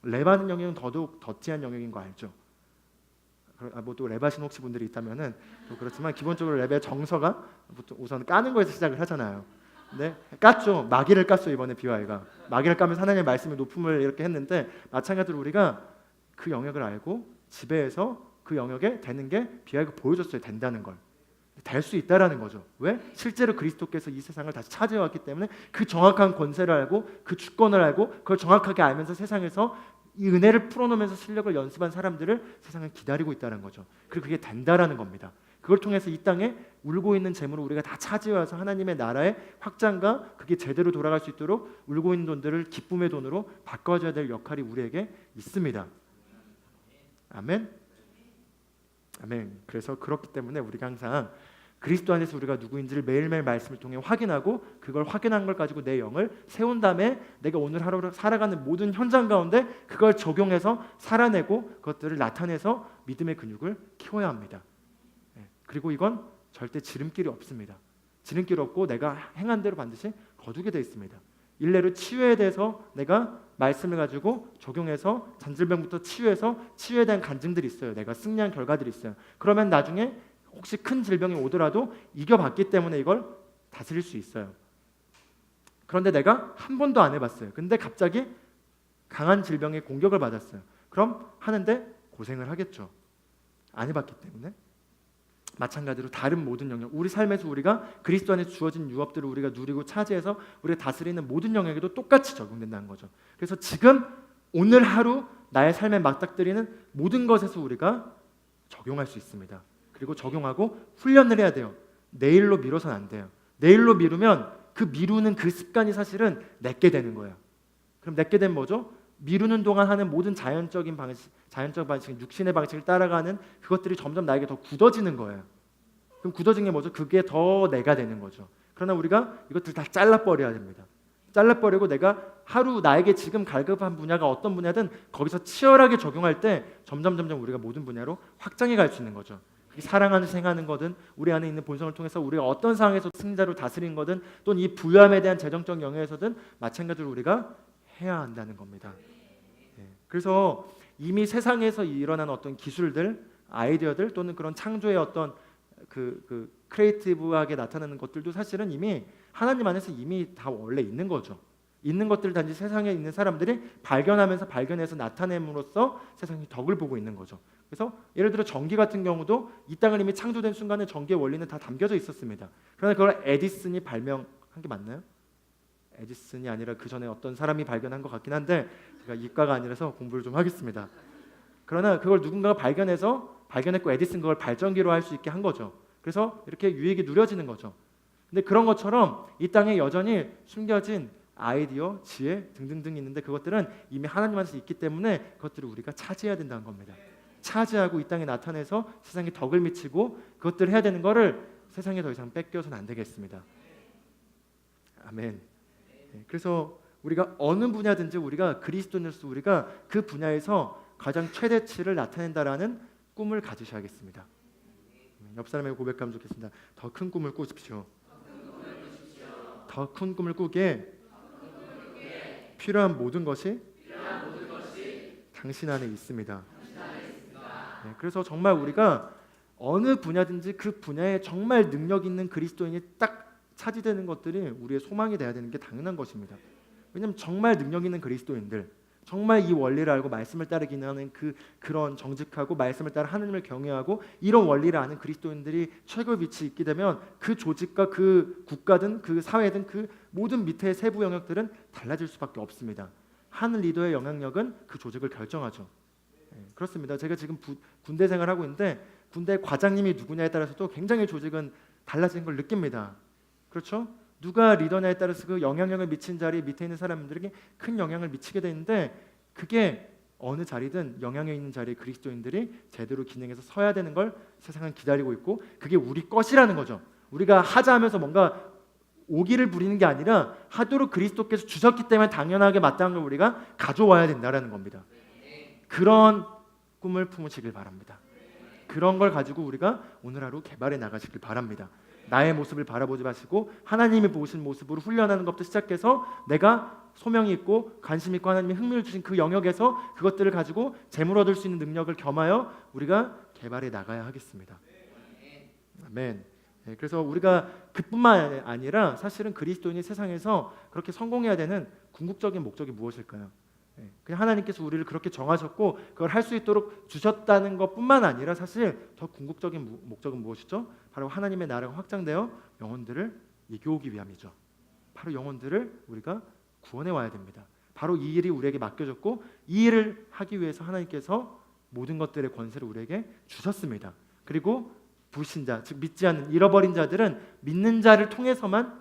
랩하는 영역은 더더욱 더티한 영역인 거 알죠? 뭐 또 랩하신 혹시 분들이 있다면은 또 그렇지만 기본적으로 랩의 정서가 보통 우선 까는 거에서 시작을 하잖아요. 네, 깠죠. 마귀를 깠어 이번에 비와이가. 마귀를 까면서 하나님의 말씀의 높음을 이렇게 했는데 마찬가지로 우리가 그 영역을 알고 지배해서 그 영역에 되는 게 비와이가 보여줬어요. 된다는 걸. 될 수 있다라는 거죠. 왜? 실제로 그리스도께서 이 세상을 다시 차지해왔기 때문에 그 정확한 권세를 알고 그 주권을 알고 그걸 정확하게 알면서 세상에서 이 은혜를 풀어놓으면서 실력을 연습한 사람들을 세상에 기다리고 있다는 거죠. 그리고 그게 된다라는 겁니다. 그걸 통해서 이 땅에 울고 있는 재물을 우리가 다 차지해와서 하나님의 나라의 확장과 그게 제대로 돌아갈 수 있도록 울고 있는 돈들을 기쁨의 돈으로 바꿔줘야 될 역할이 우리에게 있습니다. 아멘. 아멘. 그래서 그렇기 때문에 우리가 항상 그리스도 안에서 우리가 누구인지를 매일매일 말씀을 통해 확인하고 그걸 확인한 걸 가지고 내 영을 세운 다음에 내가 오늘 하루를 살아가는 모든 현장 가운데 그걸 적용해서 살아내고 그것들을 나타내서 믿음의 근육을 키워야 합니다. 그리고 이건 절대 지름길이 없습니다. 지름길 없고 내가 행한 대로 반드시 거두게 되어 있습니다. 일례로 치유에 대해서 내가 말씀을 가지고 적용해서 잔질병부터 치유해서 치유에 대한 간증들이 있어요. 내가 승리한 결과들이 있어요. 그러면 나중에 혹시 큰 질병이 오더라도 이겨봤기 때문에 이걸 다스릴 수 있어요. 그런데 내가 한 번도 안 해봤어요. 근데 갑자기 강한 질병의 공격을 받았어요. 그럼 하는데 고생을 하겠죠. 안 해봤기 때문에. 마찬가지로 다른 모든 영역, 우리 삶에서 우리가 그리스도 안에 주어진 유업들을 우리가 누리고 차지해서 우리가 다스리는 모든 영역에도 똑같이 적용된다는 거죠. 그래서 지금 오늘 하루 나의 삶에 맞닥뜨리는 모든 것에서 우리가 적용할 수 있습니다. 그리고 적용하고 훈련을 해야 돼요. 내일로 미뤄서는 안 돼요. 내일로 미루면 그 미루는 그 습관이 사실은 내게 되는 거예요. 그럼 내게 되면 뭐죠? 미루는 동안 하는 모든 자연적 방식, 육신의 방식을 따라가는 그것들이 점점 나에게 더 굳어지는 거예요. 그럼 굳어진 게 뭐죠? 그게 더 내가 되는 거죠. 그러나 우리가 이것들 다 잘라버려야 됩니다. 잘라버리고 내가 하루 나에게 지금 갈급한 분야가 어떤 분야든 거기서 치열하게 적용할 때 점점 우리가 모든 분야로 확장해 갈 수 있는 거죠. 사랑하는 생하는 거든 우리 안에 있는 본성을 통해서 우리가 어떤 상황에서 승자로 다스리는 거든 또는 이 부유함에 대한 재정적 영역에서든 마찬가지로 우리가 해야 한다는 겁니다. 그래서 이미 세상에서 일어난 어떤 기술들, 아이디어들 또는 그런 창조의 어떤 그 크리에이티브하게 나타나는 것들도 사실은 이미 하나님 안에서 이미 다 원래 있는 거죠. 있는 것들 단지 세상에 있는 사람들이 발견해서 나타냄으로써 세상이 덕을 보고 있는 거죠. 그래서 예를 들어 전기 같은 경우도 이 땅을 이미 창조된 순간에 전기의 원리는 다 담겨져 있었습니다. 그러나 그걸 에디슨이 발명한 게 맞나요? 에디슨이 아니라 그 전에 어떤 사람이 발견한 것 같긴 한데 제가 이과가 아니라서 공부를 좀 하겠습니다. 그러나 그걸 누군가가 발견했고 에디슨 그걸 발전기로 할 수 있게 한 거죠. 그래서 이렇게 유익이 누려지는 거죠. 근데 그런 것처럼 이 땅에 여전히 숨겨진 아이디어, 지혜 등등등 있는데 그것들은 이미 하나님 안에서 있기 때문에 그것들을 우리가 차지해야 된다는 겁니다. 차지하고 이 땅에 나타내서 세상에 덕을 미치고 그것들을 해야 되는 거를 세상에 더 이상 뺏겨서는 안 되겠습니다. 아멘. 그래서 우리가 어느 분야든지 우리가 그리스도인으로서 우리가 그 분야에서 가장 최대치를 나타낸다라는 꿈을 가지셔야겠습니다. 옆 사람에게 고백하면 좋겠습니다. 더 큰 꿈을 꾸십시오. 더 큰 꿈을 꾸기에 필요한 모든 것이 당신 안에 있습니다. 그래서 정말 우리가 어느 분야든지 그 분야에 정말 능력 있는 그리스도인이 딱 차지되는 것들이 우리의 소망이 돼야 되는 게 당연한 것입니다. 왜냐하면 정말 능력 있는 그리스도인들, 정말 이 원리를 알고 말씀을 따르기는 하는 그런 정직하고 말씀을 따라 하나님을 경외하고 이런 원리를 아는 그리스도인들이 최고의 위치에 있게 되면 그 조직과 그 국가든 그 사회든 그 모든 밑의 세부 영역들은 달라질 수밖에 없습니다. 한 리더의 영향력은 그 조직을 결정하죠. 그렇습니다. 제가 지금 군대 생활하고 있는데 군대 과장님이 누구냐에 따라서도 굉장히 조직은 달라지는 걸 느낍니다. 그렇죠? 누가 리더냐에 따라서 그 영향력을 미친 자리 밑에 있는 사람들에게 큰 영향을 미치게 되는데 그게 어느 자리든 영향력 있는 자리에 그리스도인들이 제대로 기능해서 서야 되는 걸 세상은 기다리고 있고 그게 우리 것이라는 거죠. 우리가 하자 하면서 뭔가 오기를 부리는 게 아니라 하도록 그리스도께서 주셨기 때문에 당연하게 마땅한 걸 우리가 가져와야 된다라는 겁니다. 그런 꿈을 품으시길 바랍니다. 그런 걸 가지고 우리가 오늘 하루 개발해 나가시길 바랍니다. 나의 모습을 바라보지 마시고 하나님이 보신 모습으로 훈련하는 것부터 시작해서 내가 소명이 있고 관심 있고 하나님이 흥미를 주신 그 영역에서 그것들을 가지고 재물 얻을 수 있는 능력을 겸하여 우리가 개발해 나가야 하겠습니다. 아멘. 그래서 우리가 그뿐만 아니라 사실은 그리스도인이 세상에서 그렇게 성공해야 되는 궁극적인 목적이 무엇일까요? 그냥 하나님께서 우리를 그렇게 정하셨고 그걸 할 수 있도록 주셨다는 것뿐만 아니라 사실 더 궁극적인 목적은 무엇이죠? 바로 하나님의 나라가 확장되어 영혼들을 이겨오기 위함이죠. 바로 영혼들을 우리가 구원해 와야 됩니다. 바로 이 일이 우리에게 맡겨졌고 이 일을 하기 위해서 하나님께서 모든 것들의 권세를 우리에게 주셨습니다. 그리고 불신자, 즉 믿지 않는 잃어버린 자들은 믿는 자를 통해서만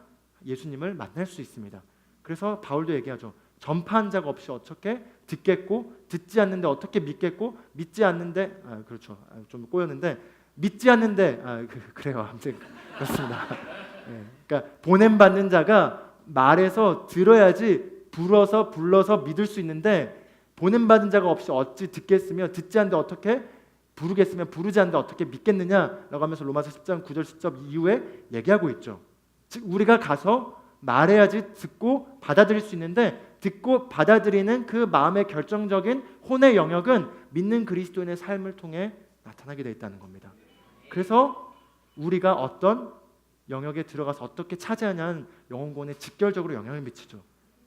예수님을 만날 수 있습니다. 그래서 바울도 얘기하죠. 전파한 자가 없이 어떻게 듣겠고 듣지 않는데 어떻게 믿겠고 믿지 않는데 그렇죠. 좀 꼬였는데 믿지 않는데 그래요. 아무튼 그렇습니다. 그러니까 보냄 받는 자가 말해서 들어야지 불러서 믿을 수 있는데 보냄 받은 자가 없이 어찌 듣겠으며 듣지 않는데 어떻게 부르겠으며 부르지 않는데 어떻게 믿겠느냐라고 하면서 로마서 10장 9절 10절 이후에 얘기하고 있죠. 즉 우리가 가서 말해야지 듣고 받아들일 수 있는데 듣고 받아들이는 그 마음의 결정적인 혼의 영역은 믿는 그리스도인의 삶을 통해 나타나게 되어 있다는 겁니다. 그래서 우리가 어떤 영역에 들어가서 어떻게 차지하냐는 영혼구원에 직결적으로 영향을 미치죠.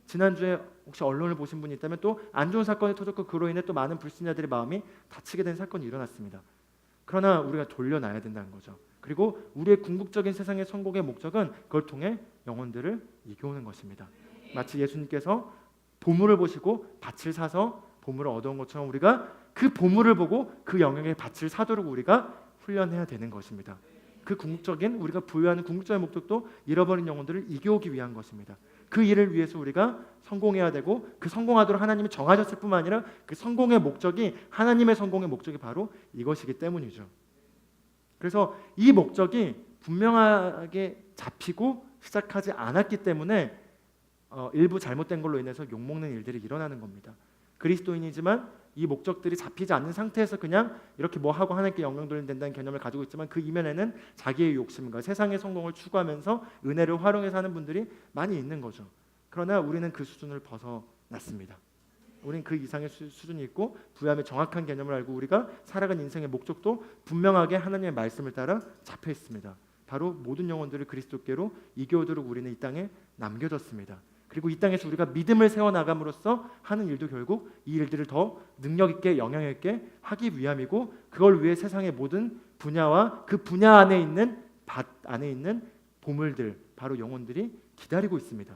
지난주에 혹시 언론을 보신 분이 있다면 또 안 좋은 사건이 터졌고 그로 인해 또 많은 불신자들의 마음이 다치게 된 사건이 일어났습니다. 그러나 우리가 돌려놔야 된다는 거죠. 그리고 우리의 궁극적인 세상의 성공의 목적은 그걸 통해 영혼들을 이겨오는 것입니다. 마치 예수님께서 보물을 보시고 밭을 사서 보물을 얻어온 것처럼 우리가 그 보물을 보고 그 영역의 밭을 사도록 우리가 훈련해야 되는 것입니다. 그 궁극적인 우리가 부여하는 궁극적인 목적도 잃어버린 영혼들을 이겨오기 위한 것입니다. 그 일을 위해서 우리가 성공해야 되고 그 성공하도록 하나님이 정하셨을 뿐만 아니라 그 성공의 목적이 하나님의 성공의 목적이 바로 이것이기 때문이죠. 그래서 이 목적이 분명하게 잡히고 시작하지 않았기 때문에 일부 잘못된 걸로 인해서 욕먹는 일들이 일어나는 겁니다. 그리스도인이지만 이 목적들이 잡히지 않는 상태에서 그냥 이렇게 뭐 하고 하나님께 영광 돌리면 된다는 개념을 가지고 있지만 그 이면에는 자기의 욕심과 세상의 성공을 추구하면서 은혜를 활용해서 하는 분들이 많이 있는 거죠. 그러나 우리는 그 수준을 벗어났습니다. 우리는 그 이상의 수준이 있고 부여함의 정확한 개념을 알고 우리가 살아간 인생의 목적도 분명하게 하나님의 말씀을 따라 잡혀 있습니다. 바로 모든 영혼들을 그리스도께로 이겨오도록 우리는 이 땅에 남겨졌습니다. 그리고 이 땅에서 우리가 믿음을 세워나감으로써 하는 일도 결국 이 일들을 더 능력 있게 영향 있게 하기 위함이고 그걸 위해 세상의 모든 분야와 그 분야 안에 있는 밭 안에 있는 보물들 바로 영혼들이 기다리고 있습니다.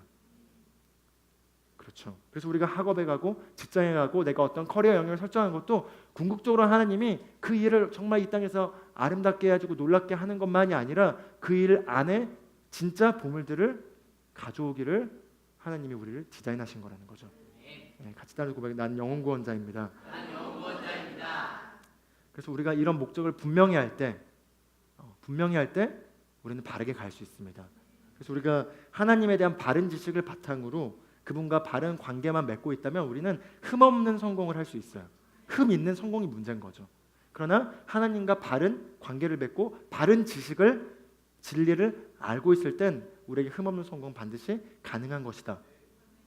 그렇죠. 그래서 우리가 학업에 가고 직장에 가고 내가 어떤 커리어 영역을 설정하는 것도 궁극적으로 하나님이 그 일을 정말 이 땅에서 아름답게 해가지고 놀랍게 하는 것만이 아니라 그 일 안에 진짜 보물들을 가져오기를 하나님이 우리를 디자인하신 거라는 거죠. 같이 따르는 고백이 난 영혼구원자입니다. 난 영원자입니다. 그래서 우리가 이런 목적을 분명히 할 때 우리는 바르게 갈 수 있습니다. 그래서 우리가 하나님에 대한 바른 지식을 바탕으로 그분과 바른 관계만 맺고 있다면 우리는 흠없는 성공을 할 수 있어요. 흠 있는 성공이 문제인 거죠. 그러나 하나님과 바른 관계를 맺고 바른 지식을 진리를 알고 있을 땐 우리에게 흠없는 성공 반드시 가능한 것이다.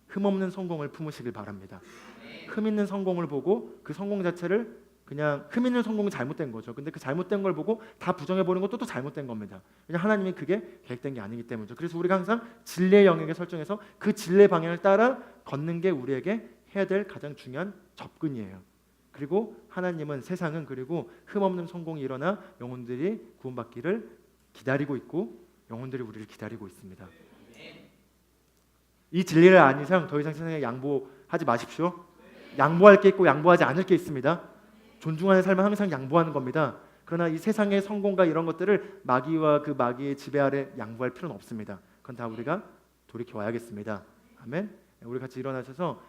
흠없는 성공을 품으시길 바랍니다. 흠 있는 성공을 보고 그 성공 자체를 그냥 흠 있는 성공이 잘못된 거죠. 근데 그 잘못된 걸 보고 다 부정해 보는 것도 또 잘못된 겁니다. 왜냐 하나님이 그게 계획된 게 아니기 때문이죠. 그래서 우리가 항상 진리의 영역에 설정해서 그 진리의 방향을 따라 걷는 게 우리에게 해야 될 가장 중요한 접근이에요. 그리고 하나님은 세상은 그리고 흠 없는 성공이 일어나 영혼들이 구원받기를 기다리고 있고 영혼들이 우리를 기다리고 있습니다. 이 진리를 안 이상 더 이상 세상에 양보하지 마십시오. 양보할 게 있고 양보하지 않을 게 있습니다. 존중하는 삶은 항상 양보하는 겁니다. 그러나 이 세상의 성공과 이런 것들을 마귀와 그 마귀의 지배 아래 양보할 필요는 없습니다. 그건 다 우리가 돌이켜 와야겠습니다. 아멘. 우리 같이 일어나셔서